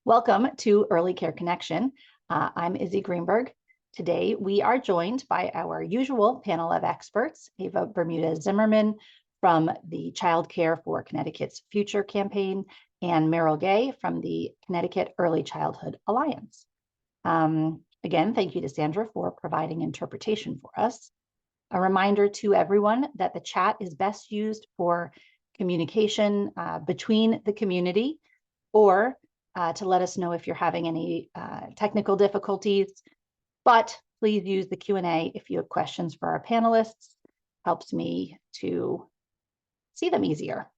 Welcome to Early Care Connection. I'm Izzy Greenberg. Today, we are joined by our usual panel of experts, Ava Bermudez-Zimmerman from the Child Care for Connecticut's Future campaign, and Meryl Gay from the Connecticut Early Childhood Alliance. Again, thank you to Sandra for providing interpretation for us. A reminder to everyone that the chat is best used for communication between the community, or to let us know if you're having any technical difficulties. But please use the Q&A if you have questions for our panelists. Helps me to see them easier.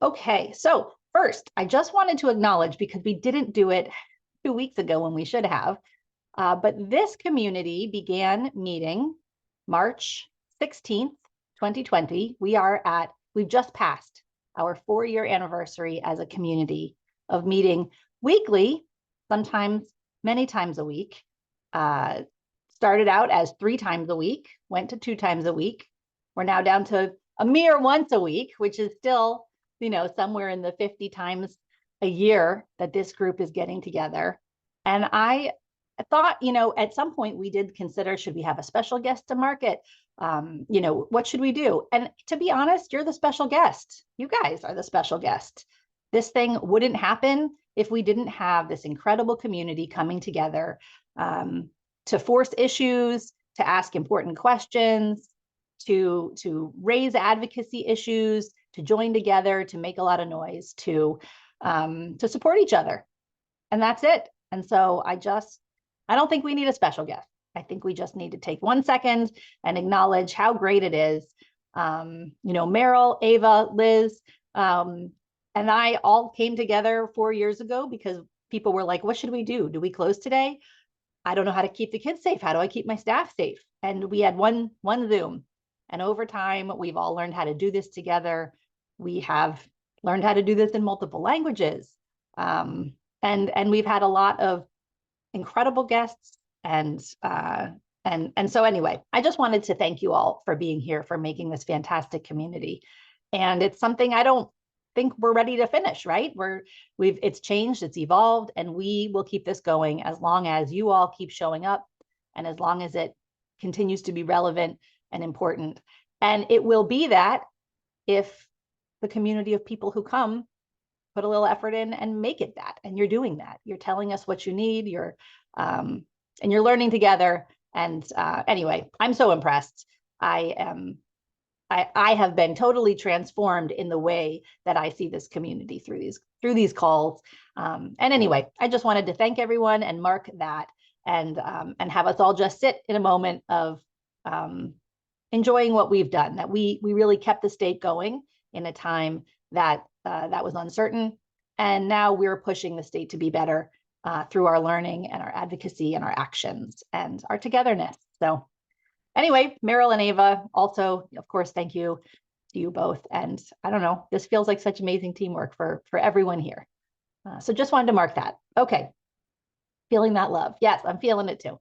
Okay, so first, I just wanted to acknowledge, because we didn't do it 2 weeks ago when we should have, but this community began meeting March 16th, 2020. We've just passed our 4-year anniversary as a community of meeting weekly, sometimes many times a week. Started out as 3 times a week, went to 2 times a week. We're now down to a mere once a week, which is still, somewhere in the 50 times a year that this group is getting together. And I thought, at some point we did consider, should we have a special guest to market? What should we do? And to be honest, you're the special guest. You guys are the special guest. This thing wouldn't happen if we didn't have this incredible community coming together to force issues, to ask important questions, to raise advocacy issues, to join together, to make a lot of noise, to support each other. And that's it. And so I don't think we need a special guest. I think we just need to take 1 second and acknowledge how great it is. Meryl, Ava, Liz, and I all came together 4 years ago because people were like, what should we do? Do we close today? I don't know how to keep the kids safe. How do I keep my staff safe? And we had one Zoom. And over time, we've all learned how to do this together. We have learned how to do this in multiple languages. And we've had a lot of incredible guests. And so anyway, I just wanted to thank you all for being here, for making this fantastic community. And it's something I don't think we're ready to finish, right? It's changed, it's evolved, and we will keep this going as long as you all keep showing up and as long as it continues to be relevant and important. And it will be that if the community of people who come put a little effort in and make it that, and you're doing that. You're telling us what you need, and you're learning together. And anyway, I'm so impressed. I have been totally transformed in the way that I see this community through these calls. And anyway, I just wanted to thank everyone and mark that, and have us all just sit in a moment of enjoying what we've done, that we really kept the state going in a time that was uncertain. And now we're pushing the state to be better through our learning and our advocacy and our actions and our togetherness. So anyway, Meryl and Ava, also, of course, thank you to you both. And I don't know, this feels like such amazing teamwork for everyone here. So just wanted to mark that. Okay, feeling that love. Yes, I'm feeling it too.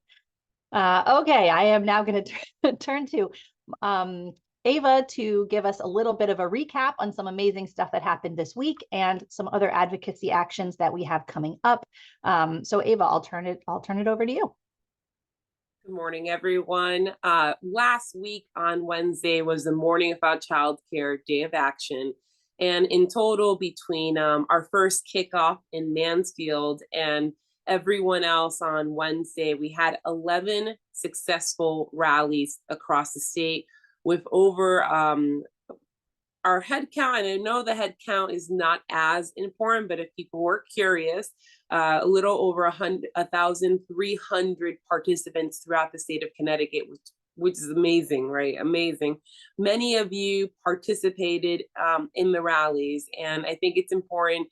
Okay, I am now going to turn to Ava to give us a little bit of a recap on some amazing stuff that happened this week and some other advocacy actions that we have coming up. So Ava, I'll turn it over to you. Good morning, everyone. Last week on Wednesday was the Morning About Child Care Day of Action. And in total, between our first kickoff in Mansfield and everyone else on Wednesday, we had 11 successful rallies across the state with over our head count. And I know the head count is not as important, but if people were curious, a little over 1,300 participants throughout the state of Connecticut, which is amazing, right? Amazing. Many of you participated in the rallies, and I think it's important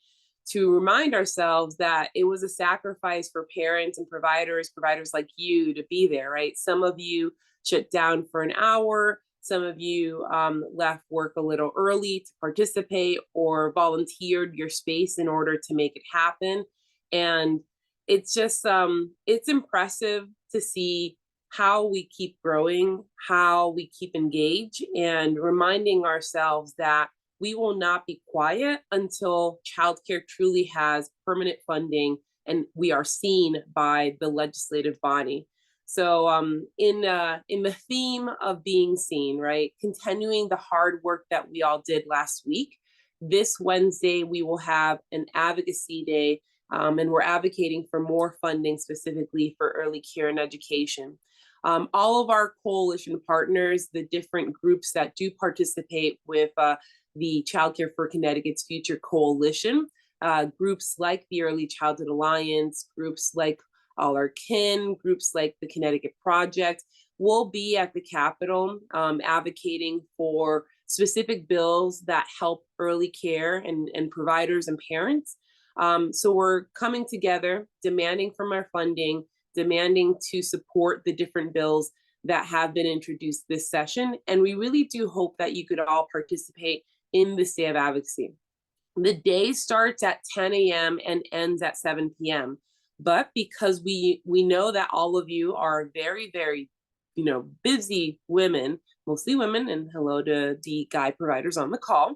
to remind ourselves that it was a sacrifice for parents and providers like you to be there, right? Some of you shut down for an hour. Some of you left work a little early to participate or volunteered your space in order to make it happen. And it's just, it's impressive to see how we keep growing, how we keep engaged, and reminding ourselves that we will not be quiet until childcare truly has permanent funding and we are seen by the legislative body. So in the theme of being seen, right, continuing the hard work that we all did last week, this Wednesday we will have an advocacy day, and we're advocating for more funding specifically for early care and education. All of our coalition partners, the different groups that do participate with the Childcare for Connecticut's Future Coalition, groups like the Early Childhood Alliance, groups like All Our Kin, groups like the Connecticut Project, will be at the Capitol advocating for specific bills that help early care and providers and parents. So we're coming together, demanding from our funding, demanding to support the different bills that have been introduced this session. And we really do hope that you could all participate in this day of advocacy. The day starts at 10 a.m. and ends at 7 p.m. But because we know that all of you are very, very, busy women, mostly women, and hello to the guy providers on the call,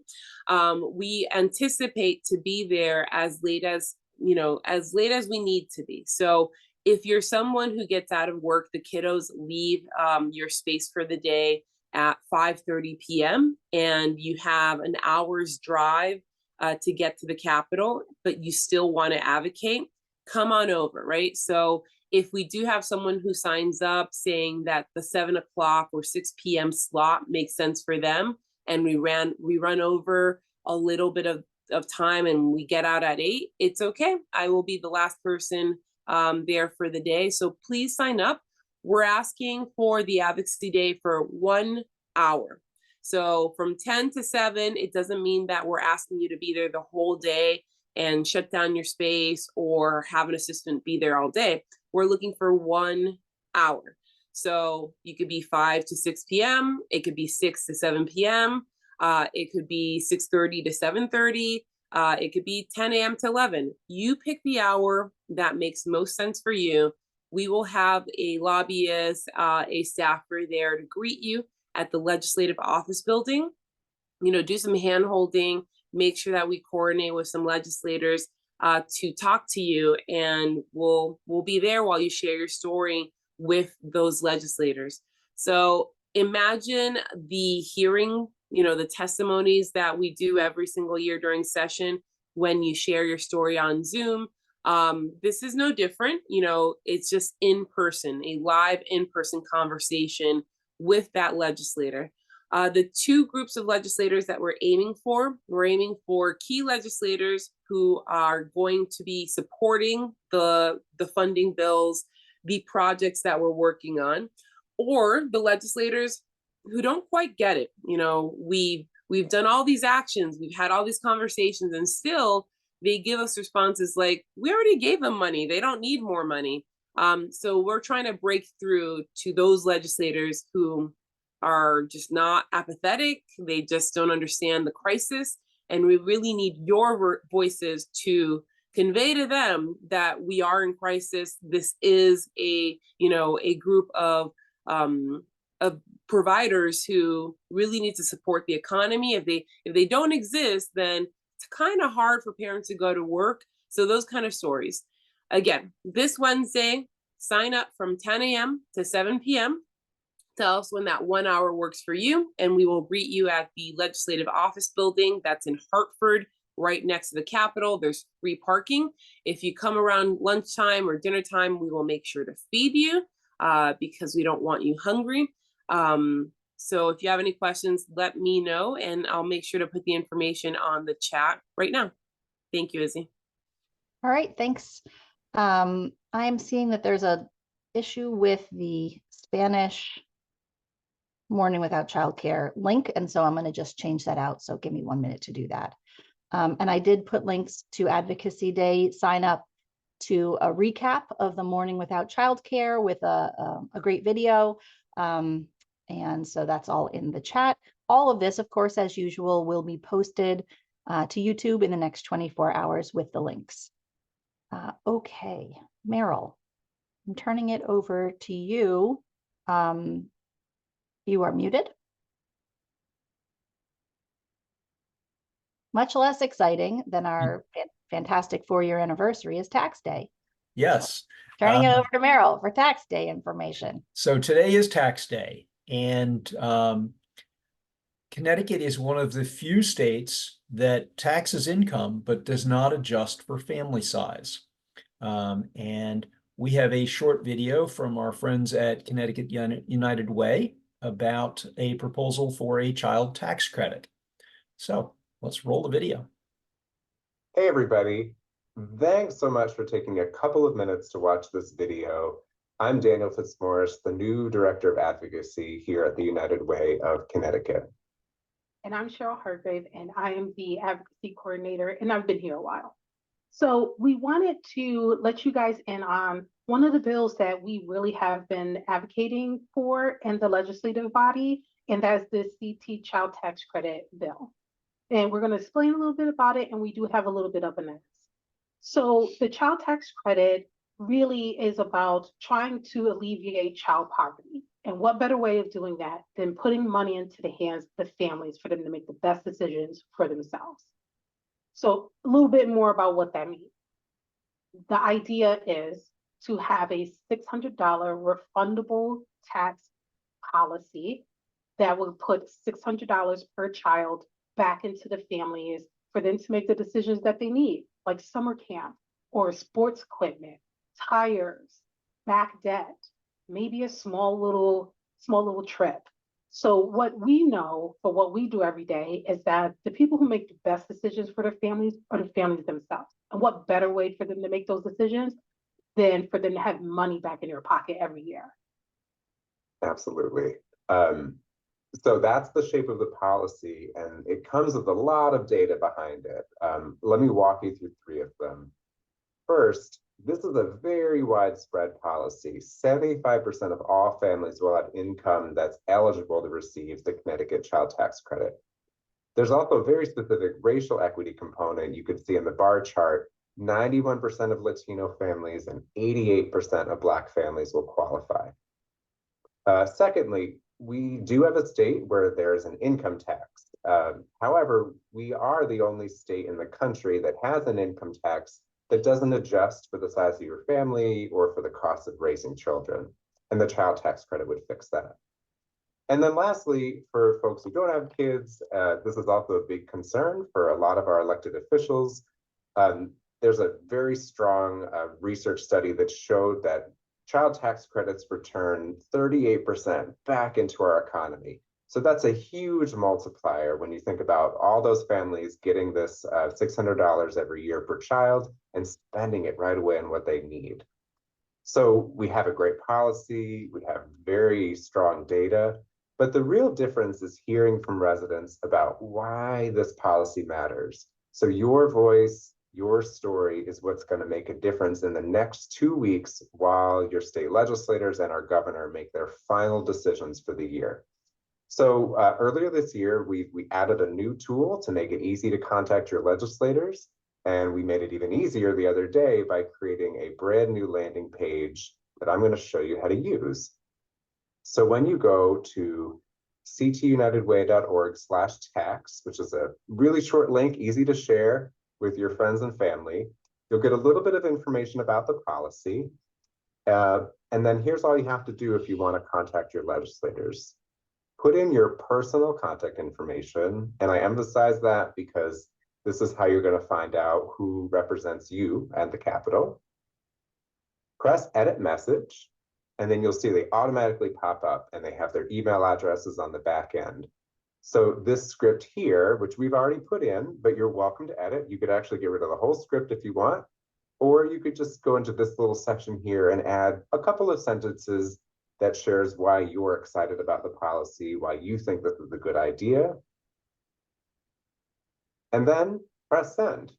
we anticipate to be there as late as we need to be. So if you're someone who gets out of work, the kiddos leave your space for the day at 5:30 p.m. and you have an hour's drive to get to the Capitol, but you still want to advocate, come on over, right? So if we do have someone who signs up saying that the 7 o'clock or 6 p.m. slot makes sense for them, and we run over a little bit of time and we get out at 8, it's okay. I will be the last person there for the day. So please sign up. We're asking for the advocacy day for 1 hour. So from 10 to 7, it doesn't mean that we're asking you to be there the whole day and shut down your space or have an assistant be there all day. We're looking for 1 hour. So you could be 5 to 6 p.m. It could be 6 to 7 p.m. It could be 6:30 to 7:30. It could be 10 a.m. to 11. You pick the hour that makes most sense for you. We will have a lobbyist, a staffer there to greet you at the Legislative Office Building, do some hand holding, make sure that we coordinate with some legislators to talk to you, and we'll be there while you share your story with those legislators. So imagine the hearing, the testimonies that we do every single year during session when you share your story on Zoom. This is no different. It's just in person, a live in-person conversation with that legislator. The two groups of legislators that we're aiming for key legislators who are going to be supporting the funding bills, the projects that we're working on, or the legislators who don't quite get it. We've done all these actions, we've had all these conversations, and still they give us responses like, we already gave them money, they don't need more money. So we're trying to break through to those legislators who are just not apathetic, they just don't understand the crisis, and we really need your voices to convey to them that we are in crisis. This is a group of providers who really need to support the economy. If they don't exist, then it's kind of hard for parents to go to work. So those kind of stories. Again, this Wednesday, sign up from 10 a.m. to 7 p.m. Tell us when that 1 hour works for you, and we will greet you at the Legislative Office Building that's in Hartford, right next to the Capitol. There's free parking. If you come around lunchtime or dinner time, we will make sure to feed you because we don't want you hungry. So if you have any questions, let me know, and I'll make sure to put the information on the chat right now. Thank you, Izzy. All right, thanks. I'm seeing that there's a issue with the Spanish Morning Without Childcare link, and so I'm going to just change that out. So give me 1 minute to do that. And I did put links to Advocacy Day sign up, to a recap of the Morning Without Childcare with a great video. And so that's all in the chat. All of this, of course, as usual, will be posted to YouTube in the next 24 hours with the links. Okay, Meryl, I'm turning it over to you. You are muted. much less exciting than our fantastic 4-year anniversary is tax day. Yes. Turning it over to Meryl for tax day information. So today is tax day, and Connecticut is one of the few states that taxes income but does not adjust for family size. And we have a short video from our friends at Connecticut United Way about a proposal for a child tax credit. So let's roll the video. Hey everybody, thanks so much for taking a couple of minutes to watch this video. I'm Daniel Fitzmaurice, the new Director of Advocacy here at the United Way of Connecticut. And I'm Cheryl Hargrave, and I am the Advocacy Coordinator, and I've been here a while. So we wanted to let you guys in on one of the bills that we really have been advocating for in the legislative body, and that's the CT Child Tax Credit bill. And we're going to explain a little bit about it, and we do have a little bit of an analysis. So the child tax credit really is about trying to alleviate child poverty. And what better way of doing that than putting money into the hands of the families for them to make the best decisions for themselves? So a little bit more about what that means. The idea is to have a $600 refundable tax policy that will put $600 per child back into the families for them to make the decisions that they need, like summer camp or sports equipment, tires, back debt, maybe a small little trip. So what we know for what we do every day is that the people who make the best decisions for their families are the families themselves. And what better way for them to make those decisions than for them to have money back in their pocket every year? Absolutely. So that's the shape of the policy, and it comes with a lot of data behind it. Let me walk you through 3 of them. First, this is a very widespread policy. 75% of all families will have income that's eligible to receive the Connecticut Child Tax Credit. There's also a very specific racial equity component. You can see in the bar chart, 91% of Latino families and 88% of Black families will qualify. Secondly, we do have a state where there's an income tax. However, we are the only state in the country that has an income tax that doesn't adjust for the size of your family or for the cost of raising children. And the child tax credit would fix that. And then lastly, for folks who don't have kids, this is also a big concern for a lot of our elected officials. There's a very strong research study that showed that child tax credits return 38% back into our economy. So that's a huge multiplier when you think about all those families getting this $600 every year per child and spending it right away on what they need. So we have a great policy, we have very strong data, but the real difference is hearing from residents about why this policy matters. So your voice, your story is what's going to make a difference in the next 2 weeks while your state legislators and our governor make their final decisions for the year. So earlier this year, we added a new tool to make it easy to contact your legislators. And we made it even easier the other day by creating a brand new landing page that I'm going to show you how to use. So when you go to ctunitedway.org/tax, which is a really short link, easy to share with your friends and family, you'll get a little bit of information about the policy. And then here's all you have to do if you want to contact your legislators. Put in your personal contact information, and I emphasize that because this is how you're going to find out who represents you at the Capitol. Press edit message, and then you'll see they automatically pop up and they have their email addresses on the back end. So this script here, which we've already put in, but you're welcome to edit. You could actually get rid of the whole script if you want, or you could just go into this little section here and add a couple of sentences that shares why you're excited about the policy, why you think this is a good idea. And then press send.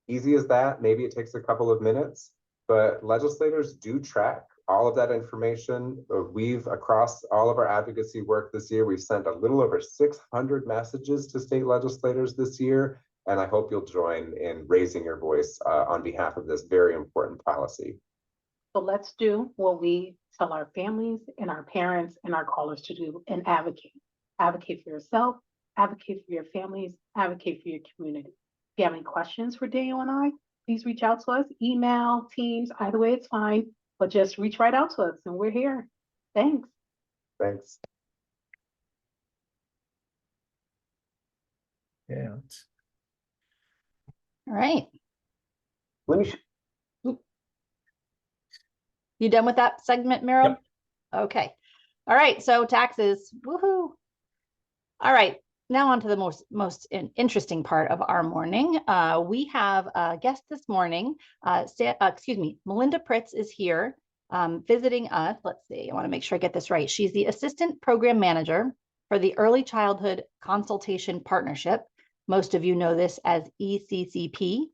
Easy as that. Maybe it takes a couple of minutes, but legislators do track all of that information. We've, across all of our advocacy work this year, we've sent a little over 600 messages to state legislators this year, and I hope you'll join in raising your voice on behalf of this very important policy. So let's do what we tell our families and our parents and our callers to do and advocate. Advocate for yourself, advocate for your families, advocate for your community. If you have any questions for Daniel and I, please reach out to us, email, Teams, either way it's fine, but just reach right out to us and we're here. Thanks. Thanks. Yeah. All right. Let me, You done with that segment, Meryl? Yep. Okay. All right. So taxes. Woohoo. All right. Now on to the most interesting part of our morning. We have a guest this morning. Melinda Pritz is here visiting us. Let's see. I want to make sure I get this right. She's the Assistant Program Manager for the Early Childhood Consultation Partnership. Most of you know this as ECCP.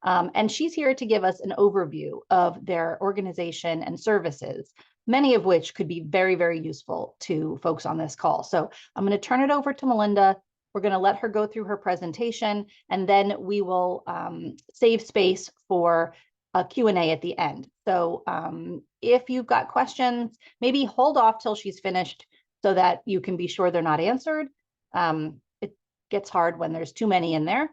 And she's here to give us an overview of their organization and services, many of which could be very, very useful to folks on this call. So I'm going to turn it over to Melinda. We're going to let her go through her presentation, and then we will save space for a Q&A at the end. So if you've got questions, maybe hold off till she's finished so that you can be sure they're not answered. It gets hard when there's too many in there,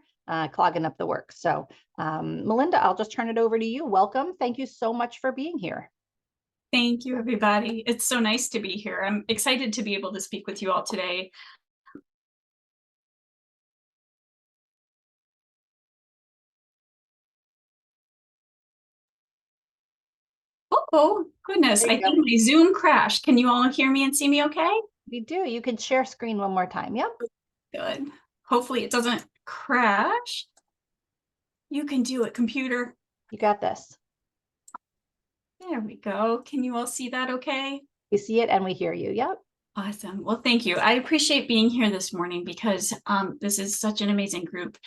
clogging up the work. So Melinda, I'll just turn it over to you. Welcome. Thank you so much for being here. Thank you, everybody. It's so nice to be here. I'm excited to be able to speak with you all today. Oh, goodness. I think my Zoom crashed. Can you all hear me and see me okay? You do. You can share screen one more time. Yep. Good. Hopefully it doesn't crash. You can do it, computer. You got this. There we go. Can you all see that okay? We see it and we hear you. Yep. Awesome. Well, thank you. I appreciate being here this morning because this is such an amazing group.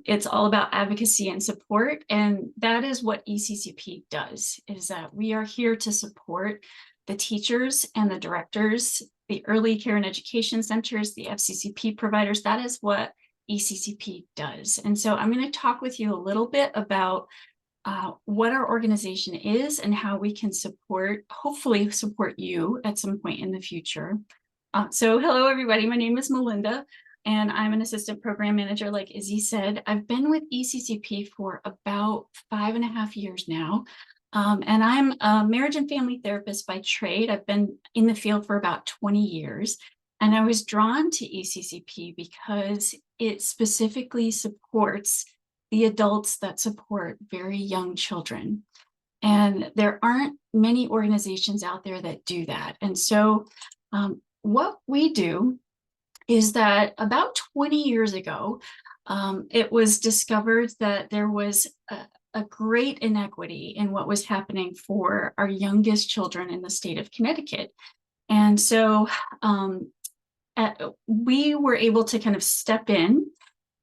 It's all about advocacy and support, and that is what ECCP does, is that we are here to support the teachers and the directors, the early care and education centers, the FCCP providers. That is what ECCP does. And so I'm going to talk with you a little bit about what our organization is and how we can support, hopefully support you at some point in the future. So hello, everybody. My name is Melinda, and I'm an assistant program manager, like Izzy said. I've been with ECCP for about 5.5 years now. And I'm a marriage and family therapist by trade. I've been in the field for about 20 years. And I was drawn to ECCP because it specifically supports the adults that support very young children. And there aren't many organizations out there that do that. And so what we do is that about 20 years ago, it was discovered that there was a great inequity in what was happening for our youngest children in the state of Connecticut. And so we were able to kind of step in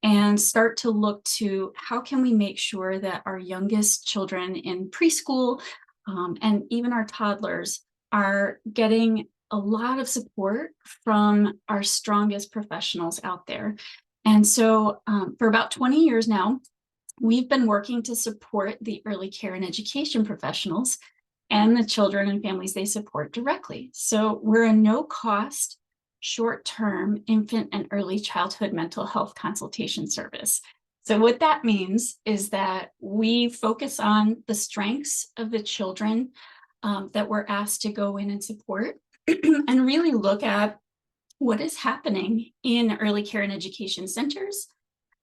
and start to look to how can we make sure that our youngest children in preschool and even our toddlers are getting a lot of support from our strongest professionals out there. And so for about 20 years now, we've been working to support the early care and education professionals and the children and families they support directly. So we're a no-cost, short-term infant and early childhood mental health consultation service. So what that means is that we focus on the strengths of the children that we're asked to go in and support and really look at what is happening in early care and education centers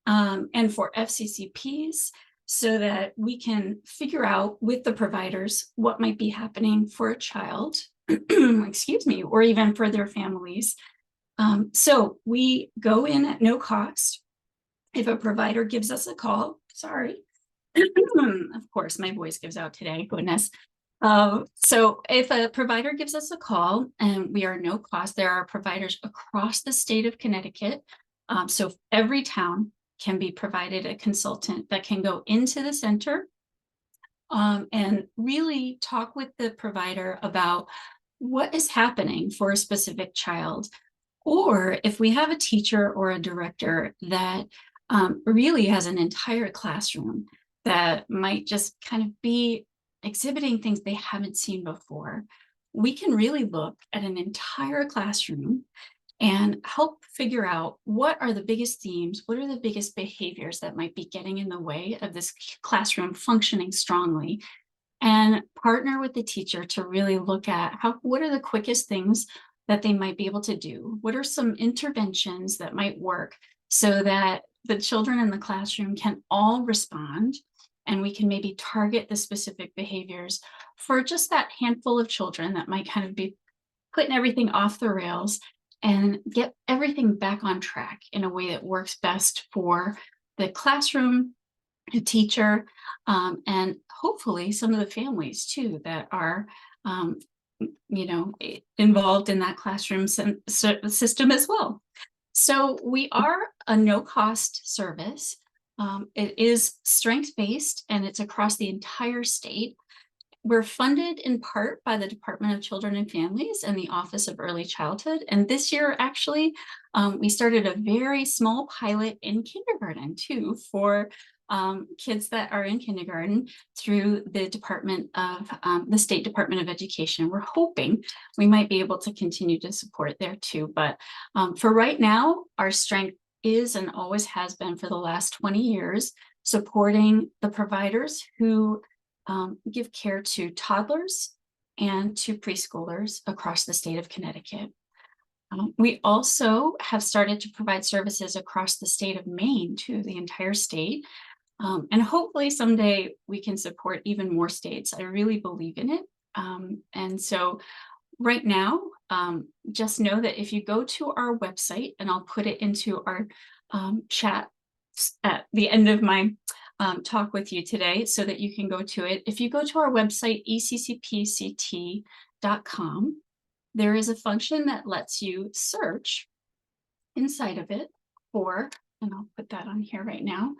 and for FCCPs, so that we can figure out with the providers what might be happening for a child, excuse me, or even for their families. So we go in at no cost. If a provider gives us a call, sorry, of course, my voice gives out today, goodness. So if a provider gives us a call and we are no cost, there are providers across the state of Connecticut. So every town can be provided a consultant that can go into the center and really talk with the provider about what is happening for a specific child. Or if we have a teacher or a director that really has an entire classroom that might just kind of be exhibiting things they haven't seen before, we can really look at an entire classroom and help figure out what are the biggest themes, what are the biggest behaviors that might be getting in the way of this classroom functioning strongly, and partner with the teacher to really look at what are the quickest things that they might be able to do? What are some interventions that might work so that the children in the classroom can all respond, and we can maybe target the specific behaviors for just that handful of children that might kind of be putting everything off the rails, and get everything back on track in a way that works best for the classroom, the teacher, and hopefully some of the families too that are involved in that classroom system as well. So we are a no-cost service. It is strengths-based, and it's across the entire state. We're funded in part by the Department of Children and Families and the Office of Early Childhood. And this year, actually, we started a very small pilot in kindergarten too for kids that are in kindergarten through the the State Department of Education. We're hoping we might be able to continue to support there too. But for right now, our strength is and always has been for the last 20 years, supporting the providers who give care to toddlers and to preschoolers across the state of Connecticut. We also have started to provide services across the state of Maine to the entire state. And hopefully someday we can support even more states. I really believe in it. And so right now, just know that if you go to our website, and I'll put it into our chat at the end of my talk with you today so that you can go to it. If you go to our website, eccpct.com, there is a function that lets you search inside of it for, and I'll put that on here right now,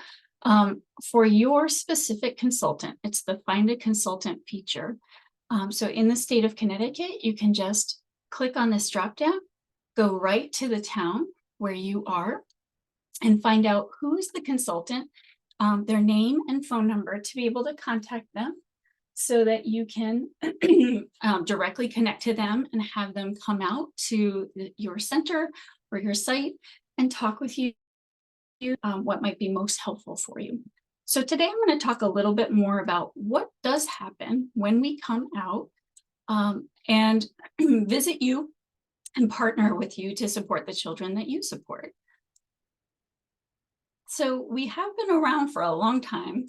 for your specific consultant. It's the Find a Consultant feature. So in the state of Connecticut, you can just click on this dropdown, go right to the town where you are, and find out who is the consultant, their name and phone number to be able to contact them so that you can directly connect to them and have them come out to your center or your site and talk with you what might be most helpful for you. So today I'm going to talk a little bit more about what does happen when we come out and visit you and partner with you to support the children that you support. So we have been around for a long time.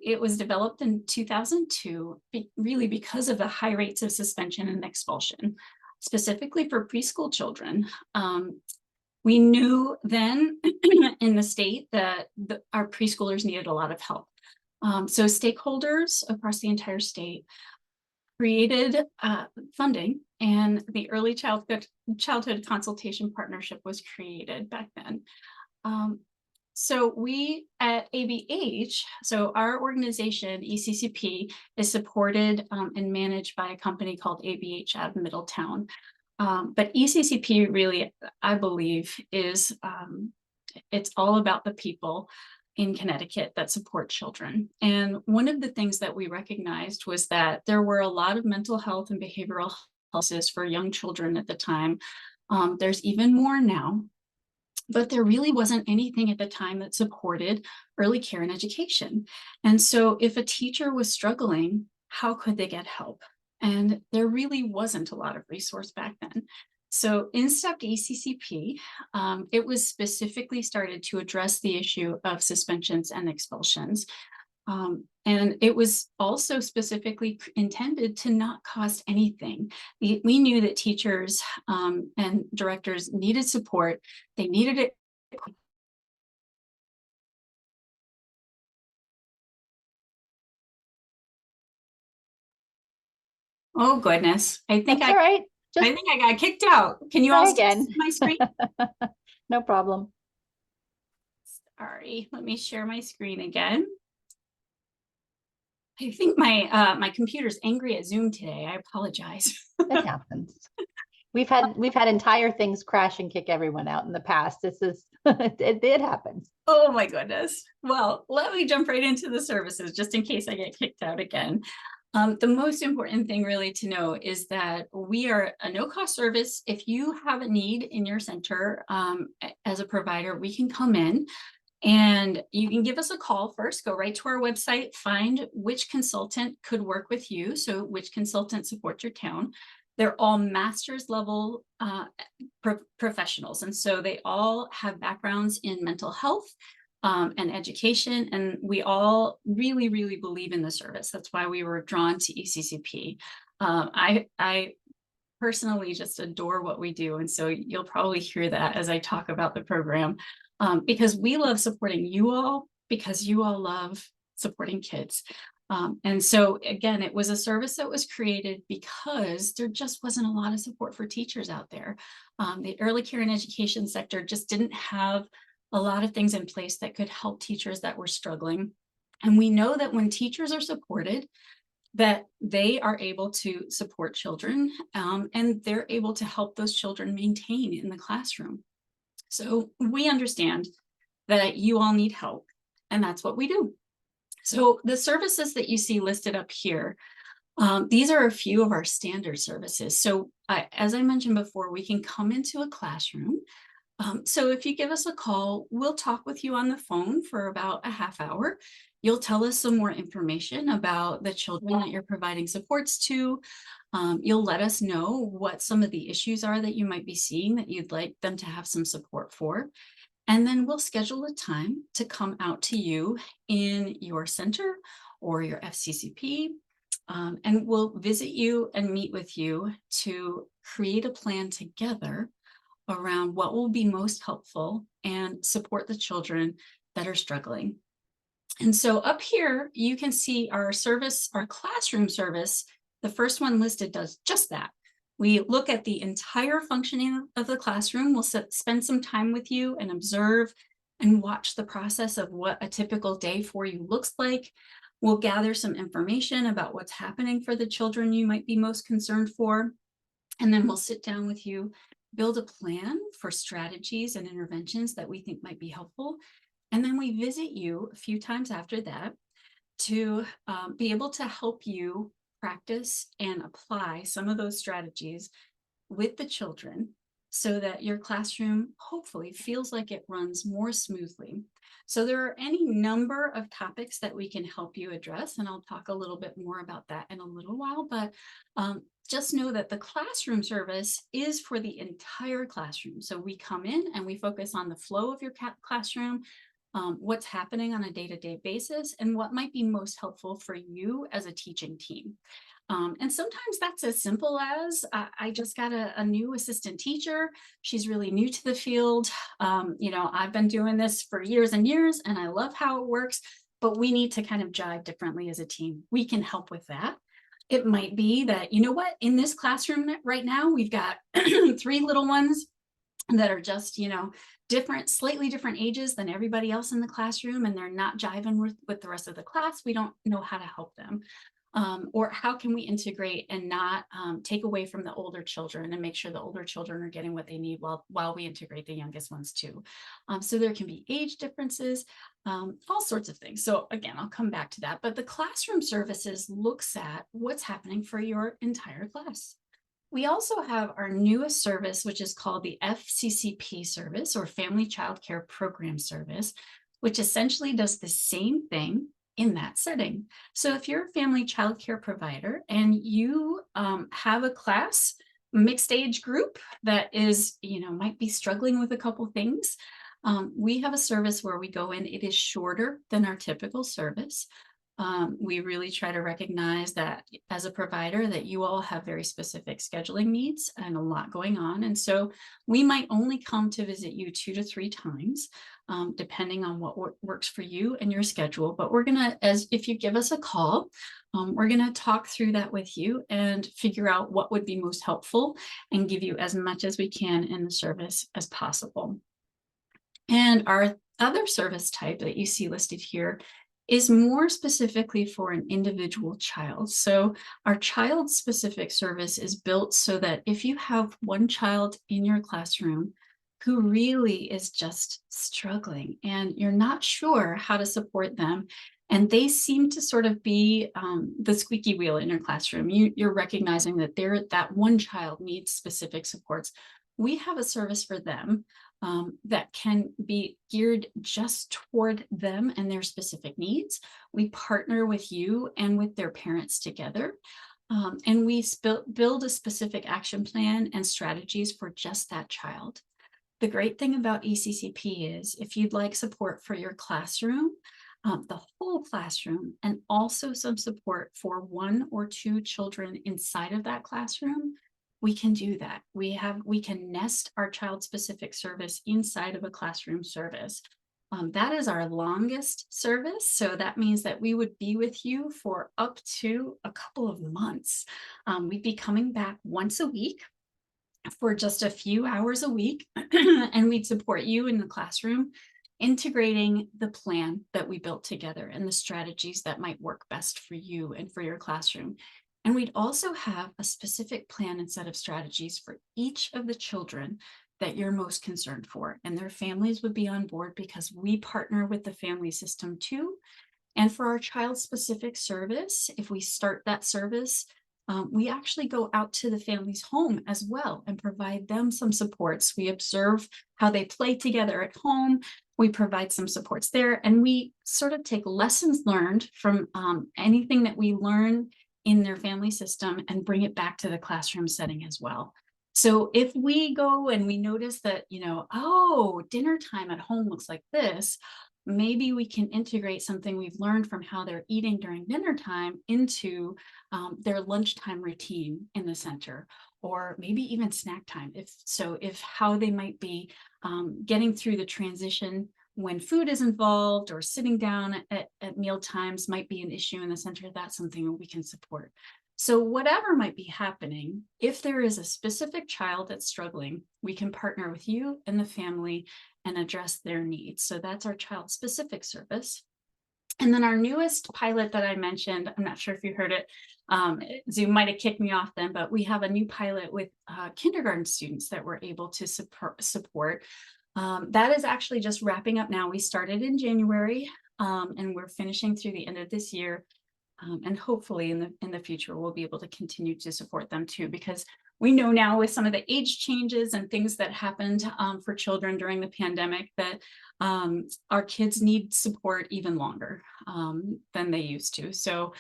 It was developed in 2002, really because of the high rates of suspension and expulsion, specifically for preschool children. We knew then in the state that our preschoolers needed a lot of help. So stakeholders across the entire state created funding, and the Early Childhood Consultation Partnership was created back then. So we at ABH, so our organization, ECCP, is supported and managed by a company called ABH out of Middletown. But ECCP really, I believe, is, it's all about the people in Connecticut that support children. And one of the things that we recognized was that there were a lot of mental health and behavioral health for young children at the time. There's even more now. But there really wasn't anything at the time that supported early care and education. And so if a teacher was struggling, how could they get help? And there really wasn't a lot of resource back then. So in stepped ECCP, it was specifically started to address the issue of suspensions and expulsions. And it was also specifically intended to not cost anything. We knew that teachers and directors needed support. They needed it. Oh goodness! I think That's all right. Just I think I got kicked out. Can you try all again. see my screen? No problem. Sorry, let me share my screen again. I think my my computer's angry at Zoom today. I apologize. It happens. We've had entire things crash and kick everyone out in the past. This is it happens. Oh my goodness. Well, let me jump right into the services just in case I get kicked out again. The most important thing really to know is that we are a no-cost service. If you have a need in your center, as a provider, we can come in and you can give us a call first, go right to our website, find which consultant could work with you. So which consultant supports your town. They're all master's level professionals. And so they all have backgrounds in mental health and education. And we all really, really believe in the service. That's why we were drawn to ECCP. I personally just adore what we do. And so you'll probably hear that as I talk about the program, because we love supporting you all, because you all love supporting kids. And so again, it was a service that was created because there just wasn't a lot of support for teachers out there. The early care and education sector just didn't have a lot of things in place that could help teachers that were struggling. And we know that when teachers are supported, that they are able to support children, and they're able to help those children maintain in the classroom. So we understand that you all need help, and that's what we do. So the services that you see listed up here, these are a few of our standard services. So as I mentioned before, we can come into a classroom. So if you give us a call, we'll talk with you on the phone for about a half hour. You'll tell us some more information about the children that you're providing supports to. You'll let us know what some of the issues are that you might be seeing that you'd like them to have some support for. And then we'll schedule a time to come out to you in your center or your FCCP. And we'll visit you and meet with you to create a plan together around what will be most helpful and support the children that are struggling. And so up here, you can see our service, our classroom service. The first one listed does just that. We look at the entire functioning of the classroom. We'll spend some time with you and observe and watch the process of what a typical day for you looks like. We'll gather some information about what's happening for the children you might be most concerned for. And then we'll sit down with you, build a plan for strategies and interventions that we think might be helpful. And then we visit you a few times after that to be able to help you practice and apply some of those strategies with the children so that your classroom hopefully feels like it runs more smoothly. So there are any number of topics that we can help you address, and I'll talk a little bit more about that in a little while, but just know that the classroom service is for the entire classroom. So we come in and we focus on the flow of your classroom, what's happening on a day-to-day basis, and what might be most helpful for you as a teaching team. And sometimes that's as simple as I just got a new assistant teacher. She's really new to the field. I've been doing this for years and years, and I love how it works, but we need to kind of jive differently as a team. We can help with that. It might be that, you know what, in this classroom right now, we've got 3 little ones that are just, different, slightly different ages than everybody else in the classroom, and they're not jiving with the rest of the class. We don't know how to help them. Or how can we integrate and not take away from the older children and make sure the older children are getting what they need while we integrate the youngest ones too. So there can be age differences, all sorts of things. So again, I'll come back to that, but the classroom services looks at what's happening for your entire class. We also have our newest service, which is called the FCCP service, or Family Child Care Program Service, which essentially does the same thing in that setting. So if you're a family child care provider and you have a class, mixed age group that is, might be struggling with a couple things, we have a service where we go in. It is shorter than our typical service. We really try to recognize that as a provider that you all have very specific scheduling needs and a lot going on. And so we might only come to visit you 2 to 3 times, depending on what works for you and your schedule. But we're gonna, if you give us a call, we're gonna talk through that with you and figure out what would be most helpful and give you as much as we can in the service as possible. And our other service type that you see listed here is more specifically for an individual child. So our child-specific service is built so that if you have one child in your classroom who really is just struggling and you're not sure how to support them, And they seem to sort of be the squeaky wheel in your classroom. You're recognizing that that one child needs specific supports. We have a service for them that can be geared just toward them and their specific needs. We partner with you and with their parents together. And we build a specific action plan and strategies for just that child. The great thing about ECCP is if you'd like support for your classroom, the whole classroom, and also some support for 1 or 2 children inside of that classroom, we can do that. We can nest our child-specific service inside of a classroom service. That is our longest service. So that means that we would be with you for up to a couple of months. We'd be coming back once a week for just a few hours a week, and we'd support you in the classroom, integrating the plan that we built together and the strategies that might work best for you and for your classroom. And we'd also have a specific plan and set of strategies for each of the children that you're most concerned for, and their families would be on board because we partner with the family system too. And for our child-specific service, if we start that service, we actually go out to the family's home as well and provide them some supports. We observe how they play together at home. We provide some supports there, and we sort of take lessons learned from anything that we learn in their family system and bring it back to the classroom setting as well. So if we go and we notice that, oh, dinner time at home looks like this, maybe we can integrate something we've learned from how they're eating during dinner time into their lunchtime routine in the center, or maybe even snack time. If how they might be getting through the transition when food is involved, or sitting down at meal times might be an issue in the center, that's something that we can support. So whatever might be happening, if there is a specific child that's struggling, we can partner with you and the family and address their needs. So that's our child-specific service. And then our newest pilot that I mentioned, I'm not sure if you heard it, Zoom might have kicked me off then, but we have a new pilot with kindergarten students that we're able to support. That is actually just wrapping up now. We started in January and we're finishing through the end of this year. And hopefully in the future, we'll be able to continue to support them too, because we know now with some of the age changes and things that happened for children during the pandemic that our kids need support even longer than they used to. So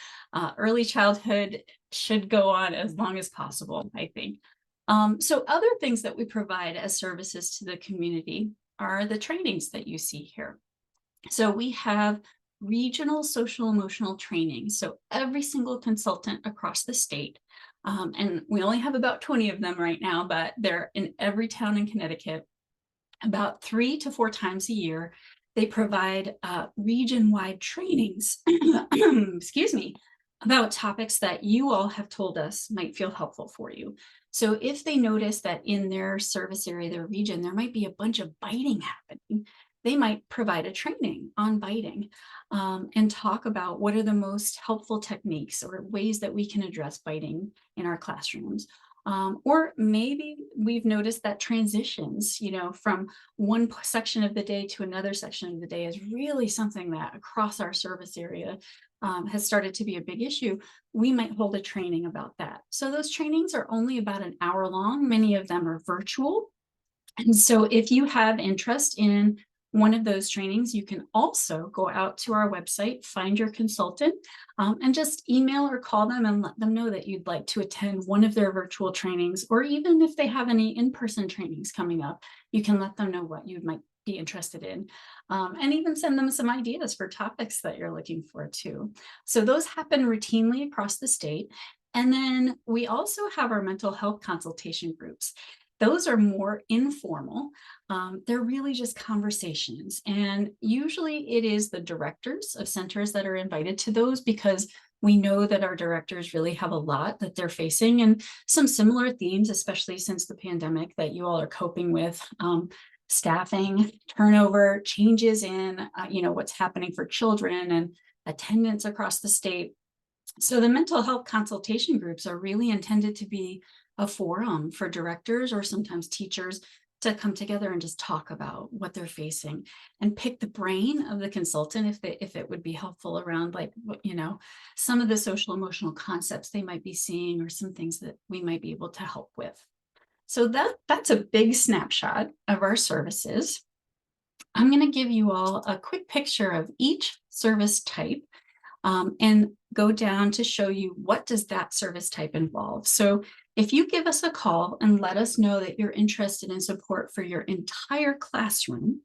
early childhood should go on as long as possible, I think. So other things that we provide as services to the community are the trainings that you see here. So we have regional social emotional training. So every single consultant across the state, and we only have about 20 of them right now, but they're in every town in Connecticut, about 3 to 4 times a year. They provide region-wide trainings, excuse me, about topics that you all have told us might feel helpful for you. So if they notice that in their service area, their region, there might be a bunch of biting happening, they might provide a training on biting and talk about what are the most helpful techniques or ways that we can address biting in our classrooms. Or maybe we've noticed that transitions, from one section of the day to another section of the day is really something that across our service area has started to be a big issue. We might hold a training about that. So those trainings are only about an hour long. Many of them are virtual. And so if you have interest in one of those trainings, you can also go out to our website, find your consultant, and just email or call them and let them know that you'd like to attend one of their virtual trainings, or even if they have any in-person trainings coming up, you can let them know what you might be interested in, and even send them some ideas for topics that you're looking for too. So those happen routinely across the state. And then we also have our mental health consultation groups. Those are more informal. They're really just conversations. And usually it is the directors of centers that are invited to those, because we know that our directors really have a lot that they're facing and some similar themes, especially since the pandemic, that you all are coping with. Staffing, turnover, changes in what's happening for children and attendance across the state. So the mental health consultation groups are really intended to be a forum for directors or sometimes teachers to come together and just talk about what they're facing and pick the brain of the consultant if it would be helpful around like, you know, some of the social emotional concepts they might be seeing or some things that we might be able to help with. So that's a big snapshot of our services. I'm going to give you all a quick picture of each service type and go down to show you what does that service type involve. So if you give us a call and let us know that you're interested in support for your entire classroom,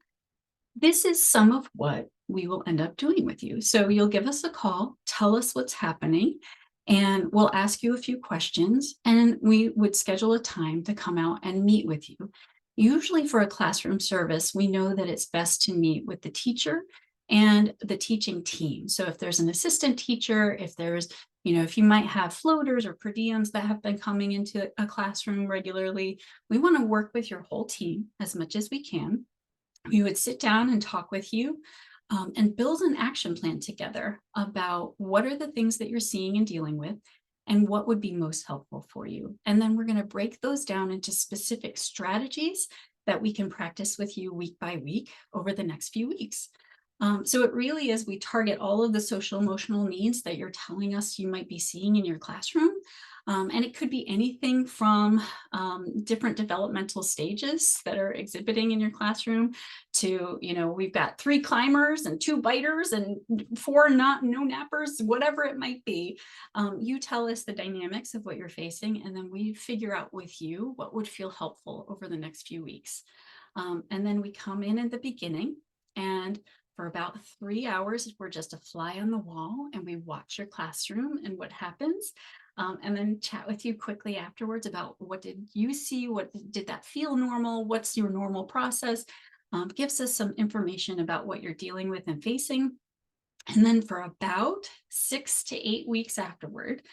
this is some of what we will end up doing with you. So you'll give us a call, tell us what's happening, and we'll ask you a few questions, and we would schedule a time to come out and meet with you. Usually for a classroom service, we know that it's best to meet with the teacher and the teaching team. So if there's an assistant teacher, if there's, you know, if you might have floaters or per diems that have been coming into a classroom regularly, we want to work with your whole team as much as we can. We would sit down and talk with you and build an action plan together about what are the things that you're seeing and dealing with and what would be most helpful for you. And then we're going to break those down into specific strategies that we can practice with you week by week over the next few weeks. So it really is, we target all of the social emotional needs that you're telling us you might be seeing in your classroom. And it could be anything from different developmental stages that are exhibiting in your classroom to, you know, we've got 3 climbers and 2 biters and 4 no nappers, whatever it might be. You tell us the dynamics of what you're facing, and then we figure out with you what would feel helpful over the next few weeks. And then we come in at the beginning, and for about 3 hours, we're just a fly on the wall and we watch your classroom and what happens. And then chat with you quickly afterwards about what did you see? What did that feel normal? What's your normal process? Gives us some information about what you're dealing with and facing. And then for about 6 to 8 weeks afterward,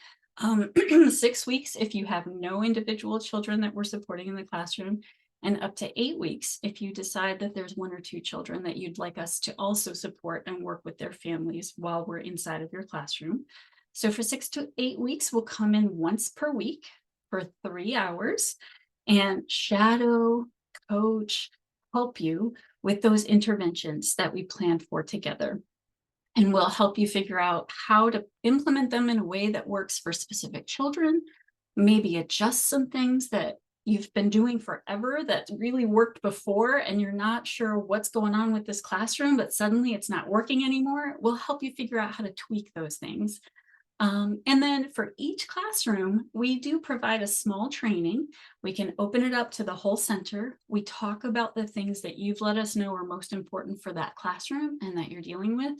6 weeks if you have no individual children that we're supporting in the classroom, and up to 8 weeks if you decide that there's 1 or 2 children that you'd like us to also support and work with their families while we're inside of your classroom. So for 6 to 8 weeks, we'll come in once per week for 3 hours and shadow, coach, help you with those interventions that we planned for together. And we'll help you figure out how to implement them in a way that works for specific children, maybe adjust some things that you've been doing forever that really worked before and you're not sure what's going on with this classroom, but suddenly it's not working anymore. We'll help you figure out how to tweak those things. And then for each classroom, we do provide a small training. We can open it up to the whole center. We talk about the things that you've let us know are most important for that classroom and that you're dealing with,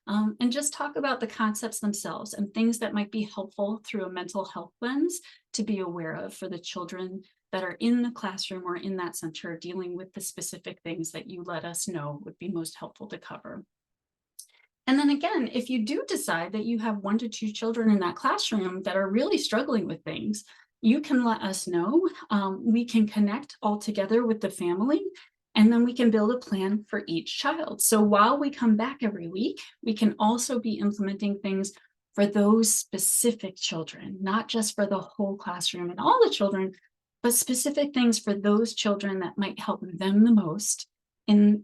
and just talk about the concepts themselves and things that might be helpful through a mental health lens to be aware of for the children that are in the classroom or in that center dealing with the specific things that you let us know would be most helpful to cover. And then again, if you do decide that you have 1 to 2 children in that classroom that are really struggling with things, you can let us know. We can connect all together with the family, and then we can build a plan for each child. So while we come back every week, we can also be implementing things for those specific children, not just for the whole classroom and all the children, but specific things for those children that might help them the most. And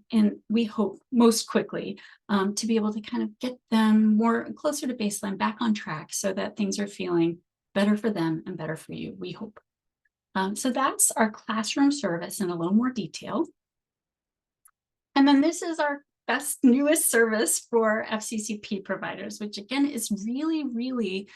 we hope most quickly to be able to kind of get them more closer to baseline, back on track so that things are feeling better for them and better for you, we hope. So that's our classroom service in a little more detail. And then this is our best, newest service for FCCP providers, which again is really, really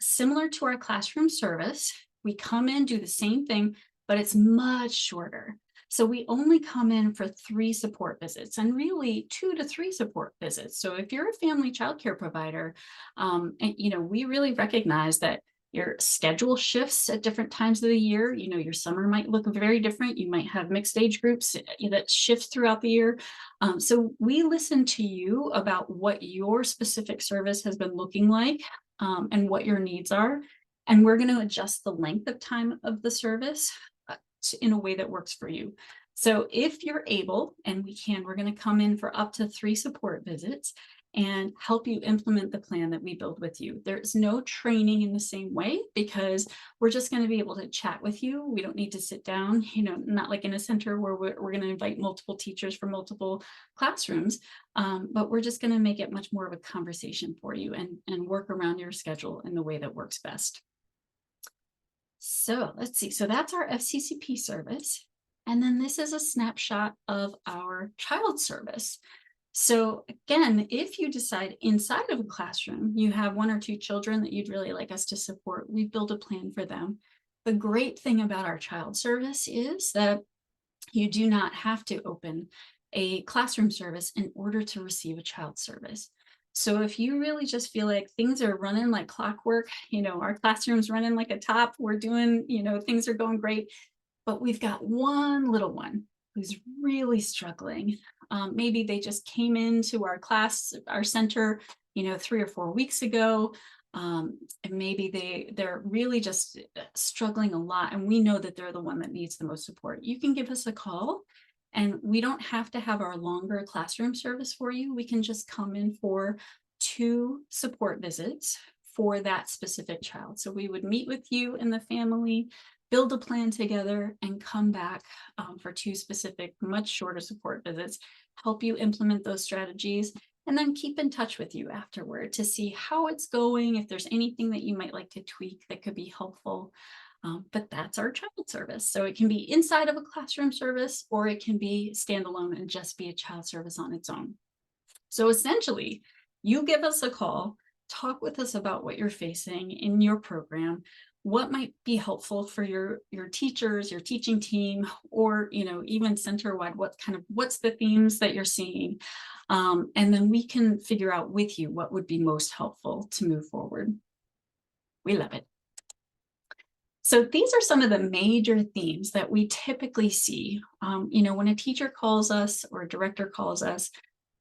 similar to our classroom service. We come in, do the same thing, but it's much shorter. So we only come in for 3 support visits and really 2 to 3 support visits. So if you're a family childcare provider, and, you know, we really recognize that your schedule shifts at different times of the year. You know, your summer might look very different. You might have mixed age groups that shift throughout the year. So we listen to you about what your specific service has been looking like and what your needs are. And we're going to adjust the length of time of the service in a way that works for you. So if you're able, and we can, we're going to come in for up to 3 support visits. and help you implement the plan that we build with you. There's no training in the same way because we're just going to be able to chat with you. We don't need to sit down, not like in a center where we're going to invite multiple teachers from multiple classrooms, but we're just going to make it much more of a conversation for you and work around your schedule in the way that works best. So let's see. So that's our FCCP service. And then this is a snapshot of our child service. So again, if you decide inside of a classroom, you have 1 or 2 children that you'd really like us to support, we build a plan for them. The great thing about our child service is that you do not have to open a classroom service in order to receive a child service. So if you really just feel like things are running like clockwork, our classroom's running like a top, we're doing, things are going great, but we've got one little one who's really struggling. Maybe they just came into our center, 3 or 4 weeks ago. And maybe they're really just struggling a lot. And we know that they're the one that needs the most support. You can give us a call, and we don't have to have our longer classroom service for you. We can just come in for 2 support visits for that specific child. So we would meet with you and the family, build a plan together, and come back for 2 specific, much shorter support visits, help you implement those strategies, and then keep in touch with you afterward to see how it's going, if there's anything that you might like to tweak that could be helpful. But that's our child service. So it can be inside of a classroom service, or it can be standalone and just be a child service on its own. So essentially, you give us a call, talk with us about what you're facing in your program, what might be helpful for your teachers, your teaching team, or even center-wide, what's the themes that you're seeing, and then we can figure out with you what would be most helpful to move forward. We love it. So these are some of the major themes that we typically see. When a teacher calls us or a director calls us,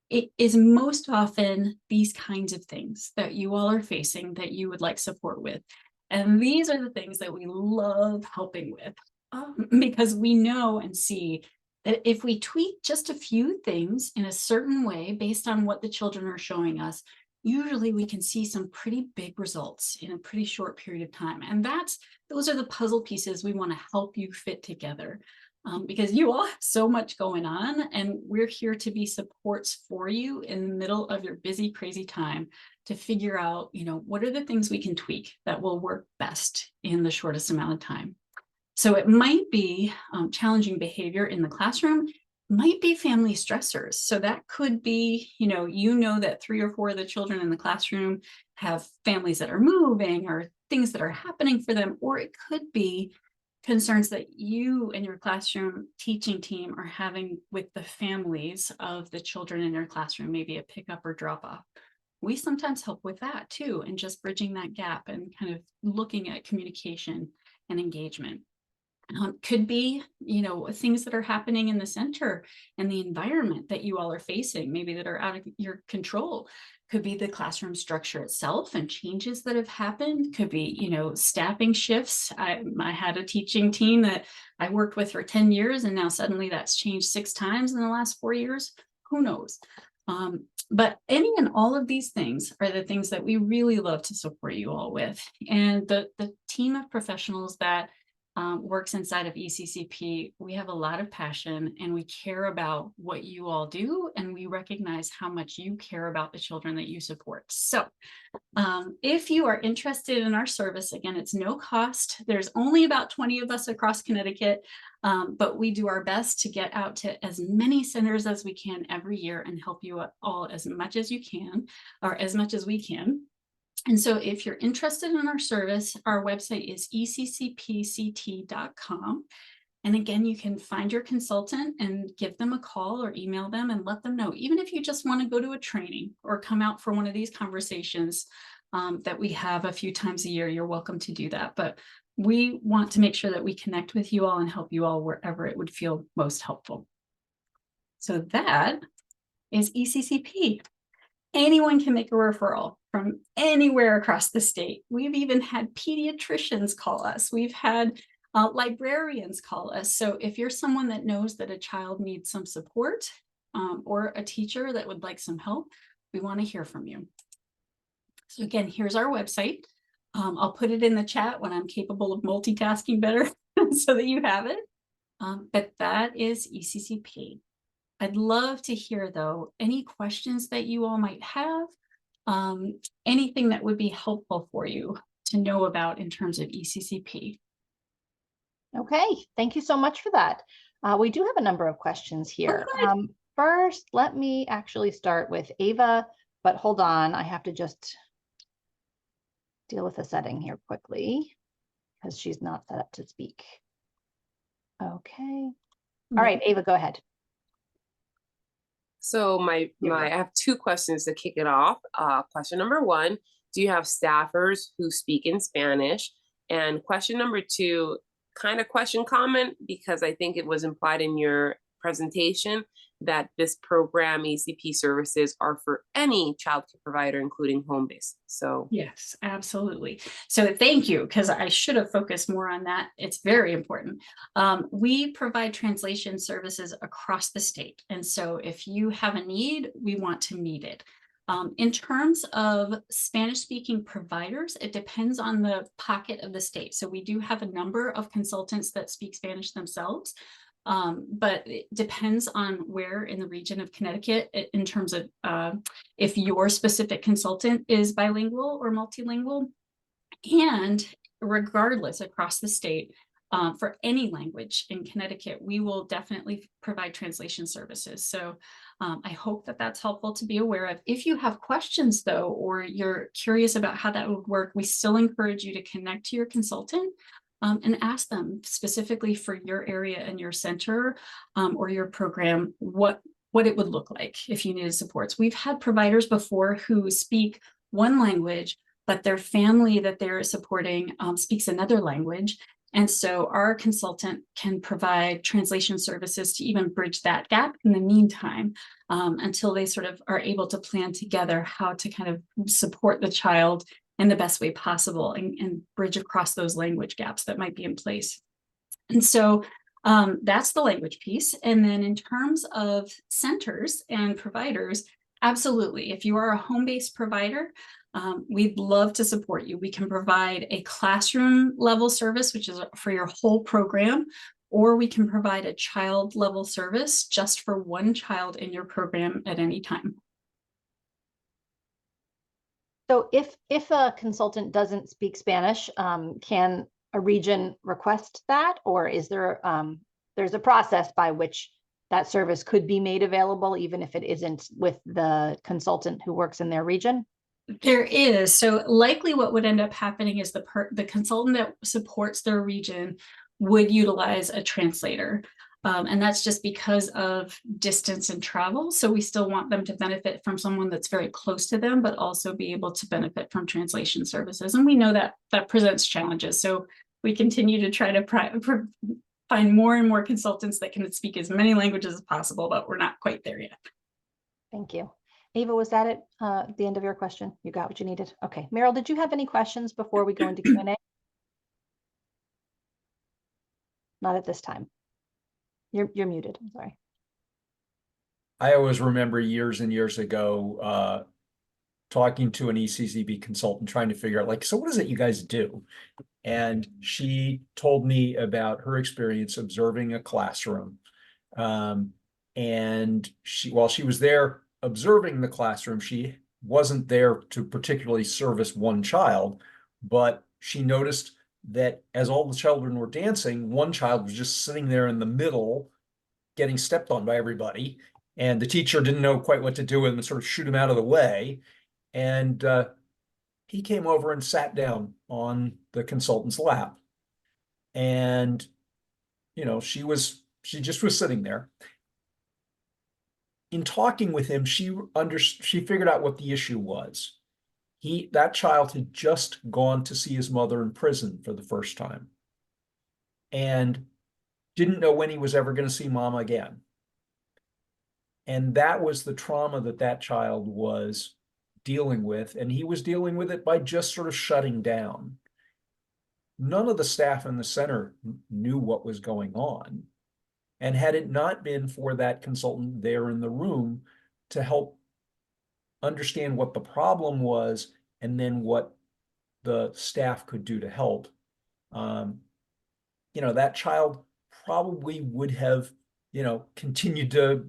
it is most often these kinds of things that you all are facing that you would like support with. And these are the things that we love helping with, because we know and see that if we tweak just a few things in a certain way based on what the children are showing us, usually we can see some pretty big results in a pretty short period of time. And those are the puzzle pieces we want to help you fit together, because you all have so much going on, and we're here to be supports for you in the middle of your busy, crazy time to figure out, what are the things we can tweak that will work best in the shortest amount of time. So it might be challenging behavior in the classroom, might be family stressors. So that could be, that 3 or 4 of the children in the classroom have families that are moving or things that are happening for them, or it could be concerns that you and your classroom teaching team are having with the families of the children in your classroom, maybe a pickup or drop off. We sometimes help with that too, and just bridging that gap and kind of looking at communication and engagement. Could be, things that are happening in the center and the environment that you all are facing, maybe that are out of your control. Could be the classroom structure itself and changes that have happened. Could be, staffing shifts. I had a teaching team that I worked with for 10 years, and now suddenly that's changed 6 times in the last 4 years. Who knows? But any and all of these things are the things that we really love to support you all with. And the team of professionals that works inside of ECCP, we have a lot of passion, and we care about what you all do, and we recognize how much you care about the children that you support. So if you are interested in our service, again, it's no cost. There's only about 20 of us across Connecticut, but we do our best to get out to as many centers as we can every year and help you all as much as you can, or as much as we can. And so if you're interested in our service, our website is eccpct.com. And again, you can find your consultant and give them a call or email them and let them know. Even if you just want to go to a training or come out for one of these conversations that we have a few times a year, you're welcome to do that. But we want to make sure that we connect with you all and help you all wherever it would feel most helpful. So that is ECCP. Anyone can make a referral from anywhere across the state. We've even had pediatricians call us. We've had librarians call us. So if you're someone that knows that a child needs some support, or a teacher that would like some help, We want to hear from you. So again, here's our website. I'll put it in the chat when I'm capable of multitasking better so that you have it. But that is ECCP. I'd love to hear, though, any questions that you all might have, anything that would be helpful for you to know about in terms of ECCP. Okay, thank you so much for that. We do have a number of questions here. good. First, let me actually start with Ava, but hold on, I have to just deal with a setting here quickly because she's not set up to speak. Okay. All right, Ava, go ahead. So I have two questions to kick it off. Question number one, do you have staffers who speak in Spanish? And question number two, kind of question comment, because I think it was implied in your presentation that this program, ECP services, are for any childcare provider, including home-based. So yes, absolutely. So thank you, because I should have focused more on that. It's very important. We provide translation services across the state. And so if you have a need, we want to meet it. In terms of Spanish-speaking providers, it depends on the pocket of the state. So we do have a number of consultants that speak Spanish themselves. But it depends on where in the region of Connecticut in terms of if your specific consultant is bilingual or multilingual. And regardless, across the state, for any language in Connecticut, we will definitely provide translation services. So I hope that that's helpful to be aware of. If you have questions, though, or you're curious about how that would work, we still encourage you to connect to your consultant and ask them specifically for your area and your center or your program what it would look like if you needed supports. We've had providers before who speak one language, but their family that they're supporting speaks another language. And so our consultant can provide translation services to even bridge that gap in the meantime until they sort of are able to plan together how to kind of support the child in the best way possible and bridge across those language gaps that might be in place. And so that's the language piece. And then in terms of centers and providers, absolutely. If you are a home-based provider, we'd love to support you. We can provide a classroom level service, which is for your whole program, or we can provide a child level service just for one child in your program at any time. So if a consultant doesn't speak Spanish, can a region request that, or is there there's a process by which that service could be made available even if it isn't with the consultant who works in their region? There is. So likely what would end up happening is the consultant that supports their region would utilize a translator. And that's just because of distance and travel. So we still want them to benefit from someone that's very close to them, but also be able to benefit from translation services. And we know that that presents challenges. So we continue to try to find more and more consultants that can speak as many languages as possible, but we're not quite there yet. Thank you. Ava, was that it? The end of your question? You got what you needed? Okay. Meryl, did you have any questions before we go into Q&A? Not at this time. You're muted. I'm sorry. I always remember years and years ago talking to an ECCP consultant trying to figure out, like, so what is it you guys do? And she told me about her experience observing a classroom. And while she was there observing the classroom, she wasn't there to particularly service one child, but she noticed that as all the children were dancing, one child was just sitting there in the middle, getting stepped on by everybody. And the teacher didn't know quite what to do with him and sort of shoot him out of the way. And he came over and sat down on the consultant's lap. And, you know, she just was sitting there. In talking with him, she figured out what the issue was. That child had just gone to see his mother in prison for the first time and didn't know when he was ever going to see mom again. And that was the trauma that child was dealing with. And he was dealing with it by just sort of shutting down. None of the staff in the center knew what was going on. And had it not been for that consultant there in the room to help understand what the problem was and then what the staff could do to help, that child probably would have, continued to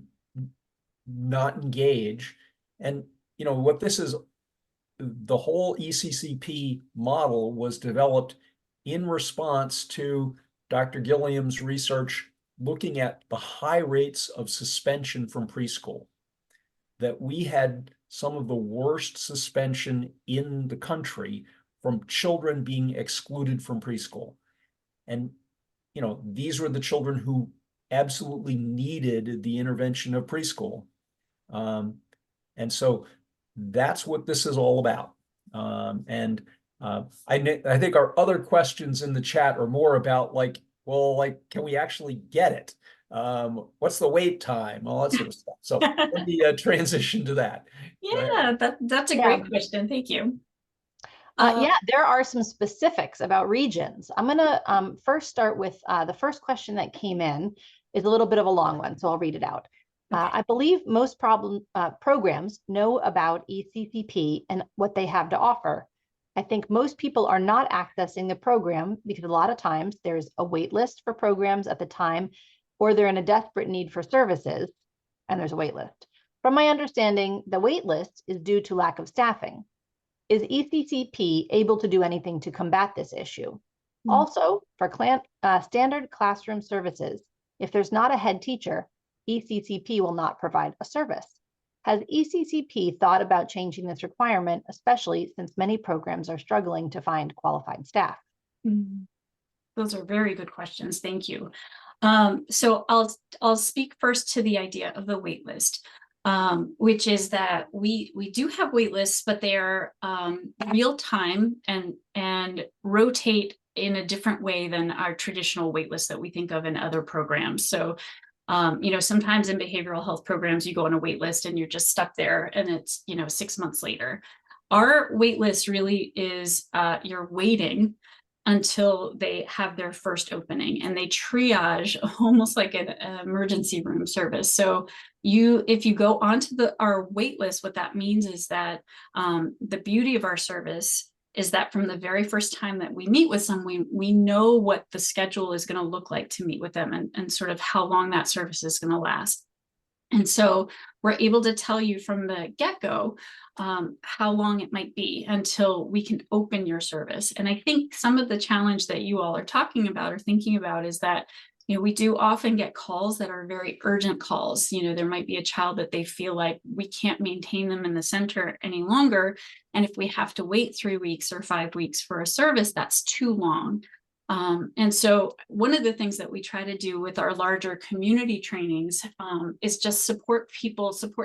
not engage. And, what this is, the whole ECCP model was developed in response to Dr. Gilliam's research looking at the high rates of suspension from preschool, that we had some of the worst suspension in the country from children being excluded from preschool. And, these were the children who absolutely needed the intervention of preschool. And so that's what this is all about. I think our other questions in the chat are more about can we actually get it? What's the wait time? All that sort of stuff. So let me transition to that. Yeah, that's a great question. Thank you. Yeah, there are some specifics about regions. I'm going to first start with the first question that came in is a little bit of a long one, so I'll read it out. Okay. I believe most programs know about ECCP and what they have to offer. I think most people are not accessing the program because a lot of times there's a wait list for programs at the time, or they're in a desperate need for services, and there's a wait list. From my understanding, the wait list is due to lack of staffing. Is ECCP able to do anything to combat this issue? Also, for standard classroom services, if there's not a head teacher, ECCP will not provide a service. Has ECCP thought about changing this requirement, especially since many programs are struggling to find qualified staff? Those are very good questions. Thank you. So I'll speak first to the idea of the wait list, which is that we do have wait lists, but they are real time and rotate in a different way than our traditional wait lists that we think of in other programs. So sometimes in behavioral health programs, you go on a wait list and you're just stuck there and it's, 6 months later. Our wait list really is you're waiting until they have their first opening, and they triage almost like an emergency room service. So if you go onto our wait list, what that means is that the beauty of our service is that from the very first time that we meet with someone, we know what the schedule is going to look like to meet with them and sort of how long that service is going to last. And so we're able to tell you from the get-go how long it might be until we can open your service. And I think some of the challenge that you all are talking about or thinking about is that we do often get calls that are very urgent calls. There might be a child that they feel like we can't maintain them in the center any longer. And if we have to wait 3 weeks or 5 weeks for a service, that's too long. And so one of the things that we try to do with our larger community trainings is just support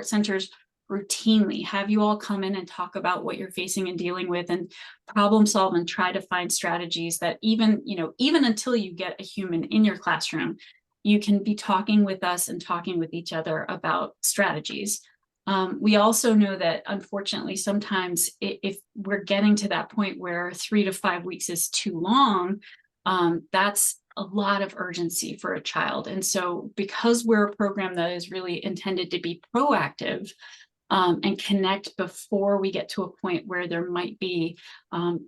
centers routinely, have you all come in and talk about what you're facing and dealing with and problem solve and try to find strategies that even until you get a human in your classroom, you can be talking with us and talking with each other about strategies. We also know that unfortunately, sometimes if we're getting to that point where 3 to 5 weeks is too long, that's a lot of urgency for a child. And so because we're a program that is really intended to be proactive, and connect before we get to a point where there might be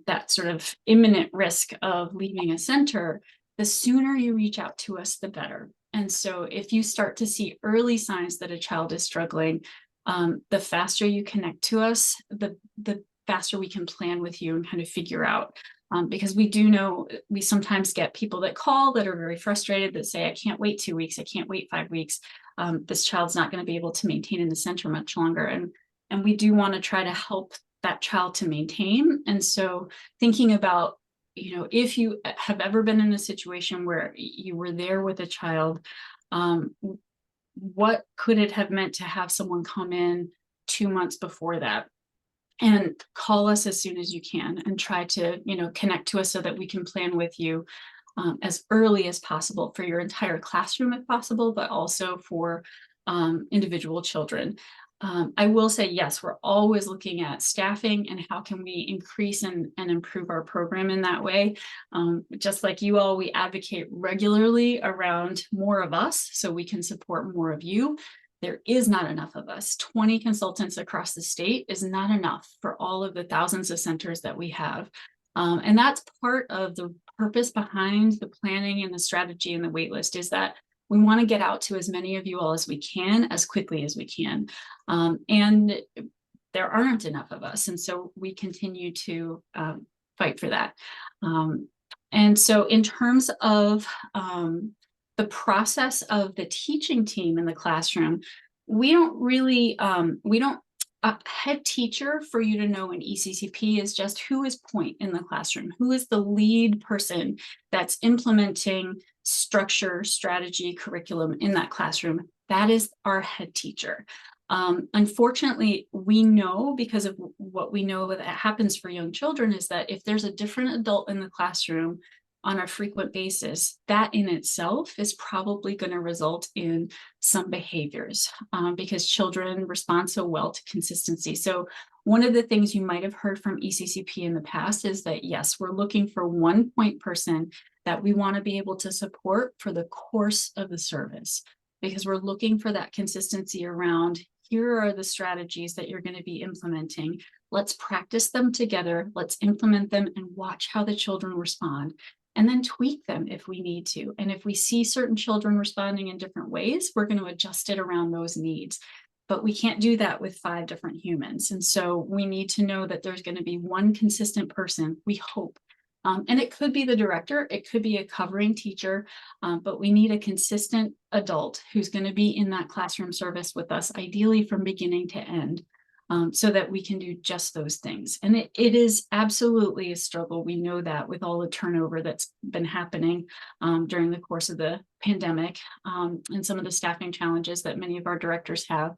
that sort of imminent risk of leaving a center, the sooner you reach out to us, the better. And so if you start to see early signs that a child is struggling, the faster you connect to us, the faster we can plan with you and kind of figure out. Because we do know we sometimes get people that call that are very frustrated that say, I can't wait 2 weeks, I can't wait 5 weeks. This child's not going to be able to maintain in the center much longer. And we do want to try to help that child to maintain. And so thinking about, if you have ever been in a situation where you were there with a child, what could it have meant to have someone come in 2 months before that? And call us as soon as you can and try to, connect to us so that we can plan with you as early as possible for your entire classroom if possible, but also for individual children. I will say, yes, we're always looking at staffing and how can we increase and improve our program in that way. Just like you all, we advocate regularly around more of us so we can support more of you. there is not enough of us. 20 consultants across the state is not enough for all of the thousands of centers that we have. And that's part of the purpose behind the planning and the strategy and the wait list, is that we want to get out to as many of you all as we can, as quickly as we can. And there aren't enough of us. And so we continue to fight for that. And so in terms of the process of the teaching team in the classroom, we don't really, a head teacher for you to know in ECCP is just who is point in the classroom, who is the lead person that's implementing structure, strategy, curriculum in that classroom. That is our head teacher. Unfortunately, we know, because of what we know that happens for young children, is that if there's a different adult in the classroom on a frequent basis, that in itself is probably going to result in some behaviors, because children respond so well to consistency. So one of the things you might have heard from ECCP in the past is that, yes, we're looking for one point person that we want to be able to support for the course of the service, because we're looking for that consistency around, here are the strategies that you're going to be implementing. Let's practice them together. Let's implement them and watch how the children respond, and then tweak them if we need to. And if we see certain children responding in different ways, we're going to adjust it around those needs. But we can't do that with 5 different humans. And so we need to know that there's going to be one consistent person, we hope. And it could be the director, it could be a covering teacher, but we need a consistent adult who's going to be in that classroom service with us, ideally from beginning to end, so that we can do just those things. And it is absolutely a struggle. We know that with all the turnover that's been happening during the course of the pandemic, and some of the staffing challenges that many of our directors have.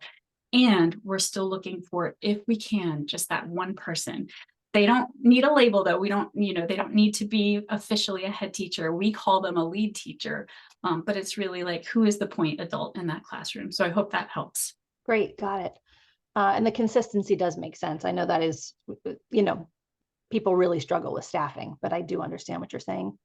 And we're still looking for, if we can, just that one person. They don't need a label, though. We don't, they don't need to be officially a head teacher. We call them a lead teacher, but it's really like, who is the point adult in that classroom? So I hope that helps. Great, got it. And the consistency does make sense. I know that is, people really struggle with staffing, but I do understand what you're saying.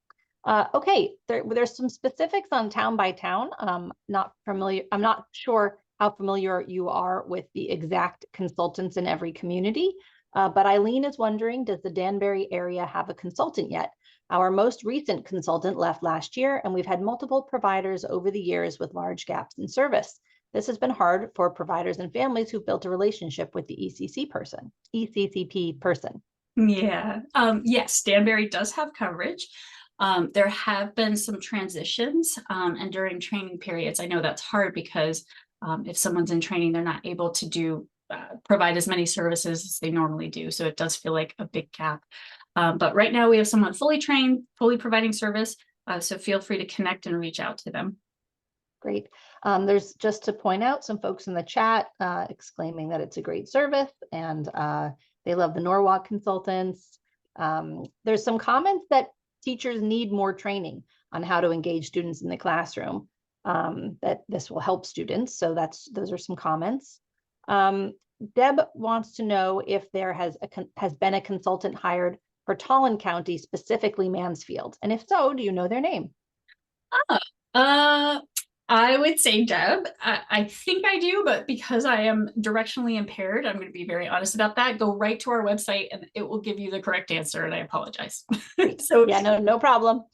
Okay, there's some specifics on town by town. I'm not sure how familiar you are with the exact consultants in every community. But Eileen is wondering, does the Danbury area have a consultant yet? Our most recent consultant left last year, and we've had multiple providers over the years with large gaps in service. This has been hard for providers and families who've built a relationship with the ECCP person. Yeah, yes, Danbury does have coverage. There have been some transitions, and during training periods, I know that's hard because if someone's in training, they're not able to provide as many services as they normally do. So it does feel like a big gap. But right now we have someone fully trained, fully providing service. So feel free to connect and reach out to them. Great. There's, just to point out, some folks in the chat exclaiming that it's a great service and they love the Norwalk consultants. There's some comments that teachers need more training on how to engage students in the classroom, that this will help students. So those are some comments. Deb wants to know if there has been a consultant hired for Tolland County, specifically Mansfield, and if so, do you know their name? I would say Deb. I think I do, but because I am directionally impaired, I'm going to be very honest about that. Go right to our website and it will give you the correct answer, and I apologize. So yeah, no problem.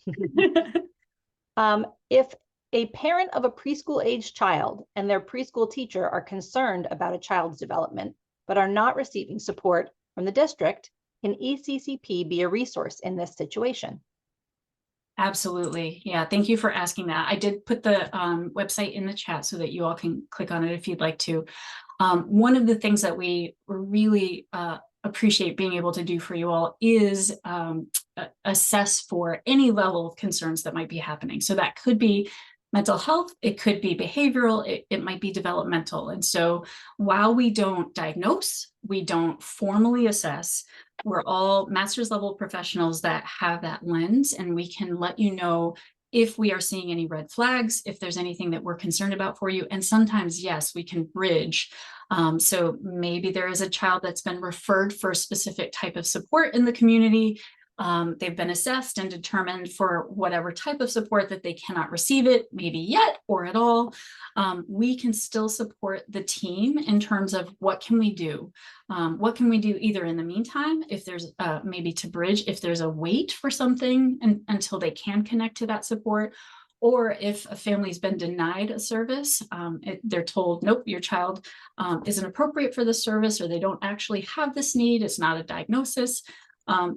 If a parent of a preschool age child and their preschool teacher are concerned about a child's development, but are not receiving support from the district, can ECCP be a resource in this situation? Absolutely. Yeah. Thank you for asking that. I did put the website in the chat so that you all can click on it if you'd like to. One of the things that we really appreciate being able to do for you all is assess for any level of concerns that might be happening. So that could be mental health, it could be behavioral, it might be developmental. And so while we don't diagnose, we don't formally assess, we're all master's level professionals that have that lens, and we can let you know if we are seeing any red flags, if there's anything that we're concerned about for you. And sometimes, yes, we can bridge. So maybe there is a child that's been referred for a specific type of support in the community. They've been assessed and determined for whatever type of support that they cannot receive it, maybe yet or at all. We can still support the team in terms of what can we do? What can we do either in the meantime, if there's maybe to bridge, if there's a wait for something until they can connect to that support, or if a family's been denied a service, they're told, nope, your child isn't appropriate for this service, or they don't actually have this need, it's not a diagnosis.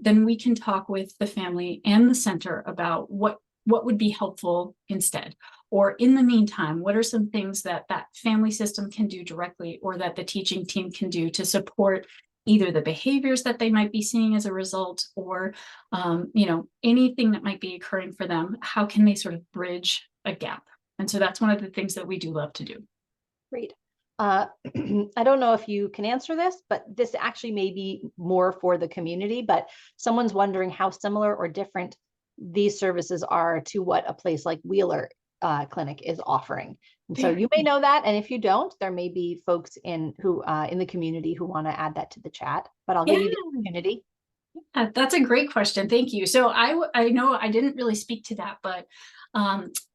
Then we can talk with the family and the center about what would be helpful instead. Or in the meantime, what are some things that that family system can do directly, or that the teaching team can do to support either the behaviors that they might be seeing as a result, or anything that might be occurring for them. How can they sort of bridge a gap? And so that's one of the things that we do love to do. Great. I don't know if you can answer this, but this actually may be more for the community, but someone's wondering how similar or different these services are to what a place like Wheeler Clinic is offering. And so you may know that, and if you don't, there may be folks in the community who want to add that to the chat, but I'll give you the opportunity. That's a great question. Thank you. So I know I didn't really speak to that, but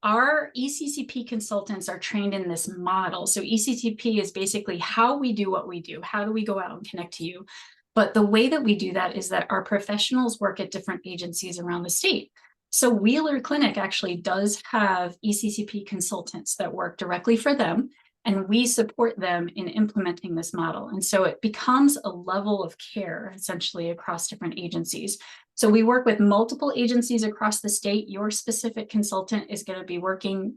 our ECCP consultants are trained in this model. So ECCP is basically how we do what we do. How do we go out and connect to you? But the way that we do that is that our professionals work at different agencies around the state. So Wheeler Clinic actually does have ECCP consultants that work directly for them, and we support them in implementing this model. And so it becomes a level of care essentially across different agencies. So we work with multiple agencies across the state. Your specific consultant is going to be working,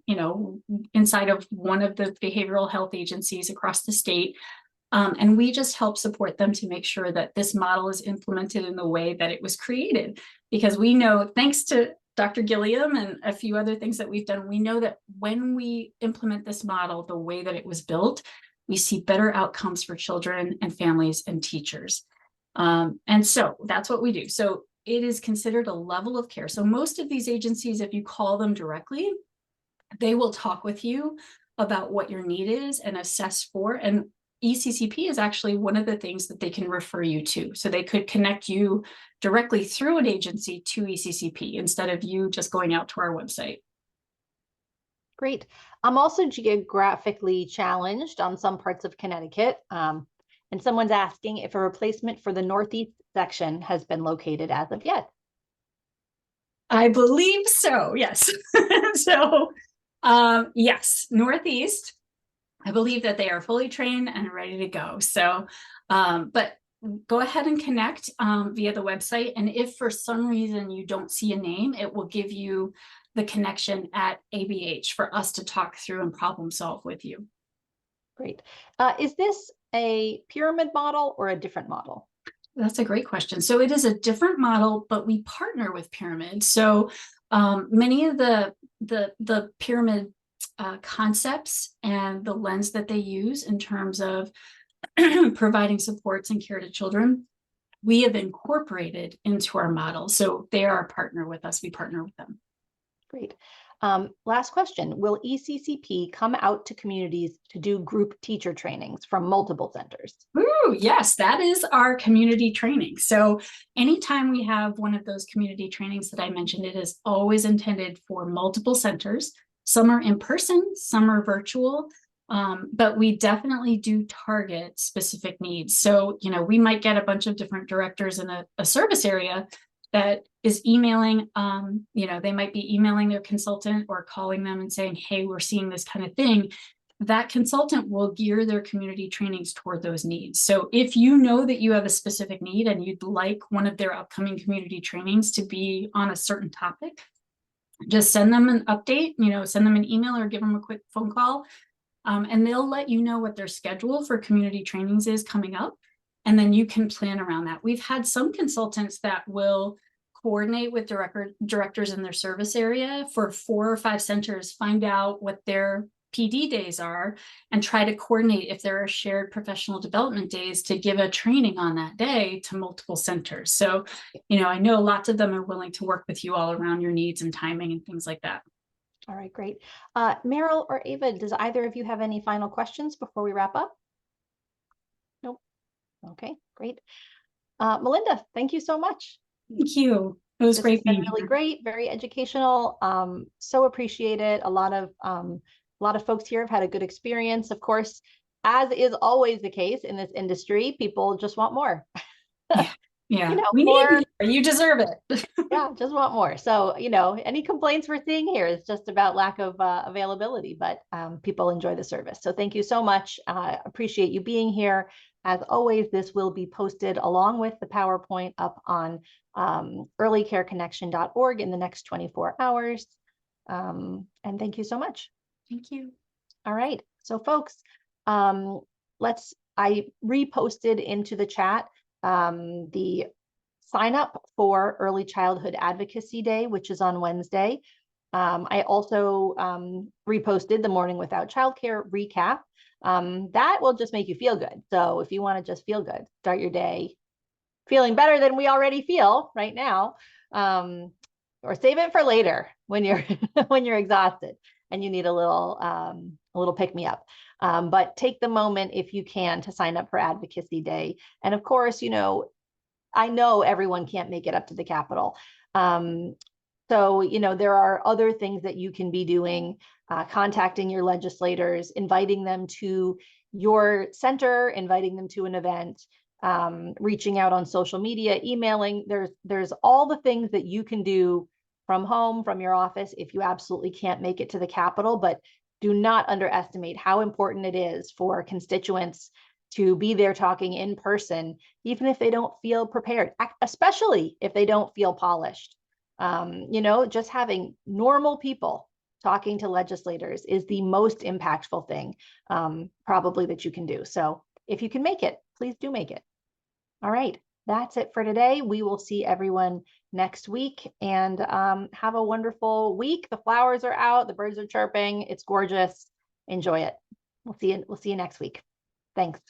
inside of one of the behavioral health agencies across the state. And we just help support them to make sure that this model is implemented in the way that it was created. Because we know, thanks to Dr. Gilliam and a few other things that we've done, we know that when we implement this model the way that it was built, we see better outcomes for children and families and teachers. And so that's what we do. So it is considered a level of care. So most of these agencies, if you call them directly, they will talk with you about what your need is and assess for. And ECCP is actually one of the things that they can refer you to. So they could connect you directly through an agency to ECCP instead of you just going out to our website. Great. I'm also geographically challenged on some parts of Connecticut. And someone's asking if a replacement for the Northeast section has been located as of yet. I believe so, yes. So, yes, Northeast, I believe that they are fully trained and ready to go. So, but go ahead and connect via the website. And if for some reason you don't see a name, it will give you the connection at ABH for us to talk through and problem solve with you. Great. Is this a pyramid model or a different model? That's a great question. So it is a different model, but we partner with Pyramid. So many of the pyramid concepts and the lens that they use in terms of providing supports and care to children, we have incorporated into our model. So they are a partner with us. We partner with them. Great. Last question. Will ECCP come out to communities to do group teacher trainings from multiple centers? Ooh, yes, that is our community training. So anytime we have one of those community trainings that I mentioned, it is always intended for multiple centers. Some are in person, some are virtual, but we definitely do target specific needs. So, we might get a bunch of different directors in a service area that is emailing, they might be emailing their consultant or calling them and saying, hey, we're seeing this kind of thing. That consultant will gear their community trainings toward those needs. So if you know that you have a specific need and you'd like one of their upcoming community trainings to be on a certain topic, just send them an update, send them an email or give them a quick phone call, and they'll let you know what their schedule for community trainings is coming up. And then you can plan around that. We've had some consultants that will coordinate with directors in their service area for 4 or 5 centers, find out what their PD days are, and try to coordinate if there are shared professional development days to give a training on that day to multiple centers. So, I know lots of them are willing to work with you all around your needs and timing and things like that. All right, great. Meryl or Ava, does either of you have any final questions before we wrap up? Nope. Okay, great. Melinda, thank you so much. Thank you. It was This great has been being really here. great, very educational. So appreciate it. A lot of folks here have had a good experience. Of course, as is always the case in this industry, people just want more. Yeah, know, we more- need you. You deserve it. Yeah, just want more. So, any complaints we're seeing here is just about lack of availability, but people enjoy the service. So thank you so much. Appreciate you being here. As always, this will be posted along with the PowerPoint up on earlycareconnection.org in the next 24 hours. And thank you so much. Thank you. All right. So folks, I reposted into the chat the sign up for Early Childhood Advocacy Day, which is on Wednesday. I also reposted the Morning Without Childcare recap. That will just make you feel good. So if you want to just feel good, start your day feeling better than we already feel right now, or save it for later when you're when you're exhausted and you need a little pick me up. But take the moment if you can to sign up for Advocacy Day. And of course, I know everyone can't make it up to the Capitol. So, there are other things that you can be doing, contacting your legislators, inviting them to your center, inviting them to an event, reaching out on social media, emailing. There's all the things that you can do from home, from your office, if you absolutely can't make it to the Capitol. But do not underestimate how important it is for constituents to be there talking in person, even if they don't feel prepared, especially if they don't feel polished. Just having normal people talking to legislators is the most impactful thing probably that you can do. So if you can make it, please do make it. All right, that's it for today. We will see everyone next week, and have a wonderful week. The flowers are out, the birds are chirping. It's gorgeous. Enjoy it. We'll see you next week. Thanks.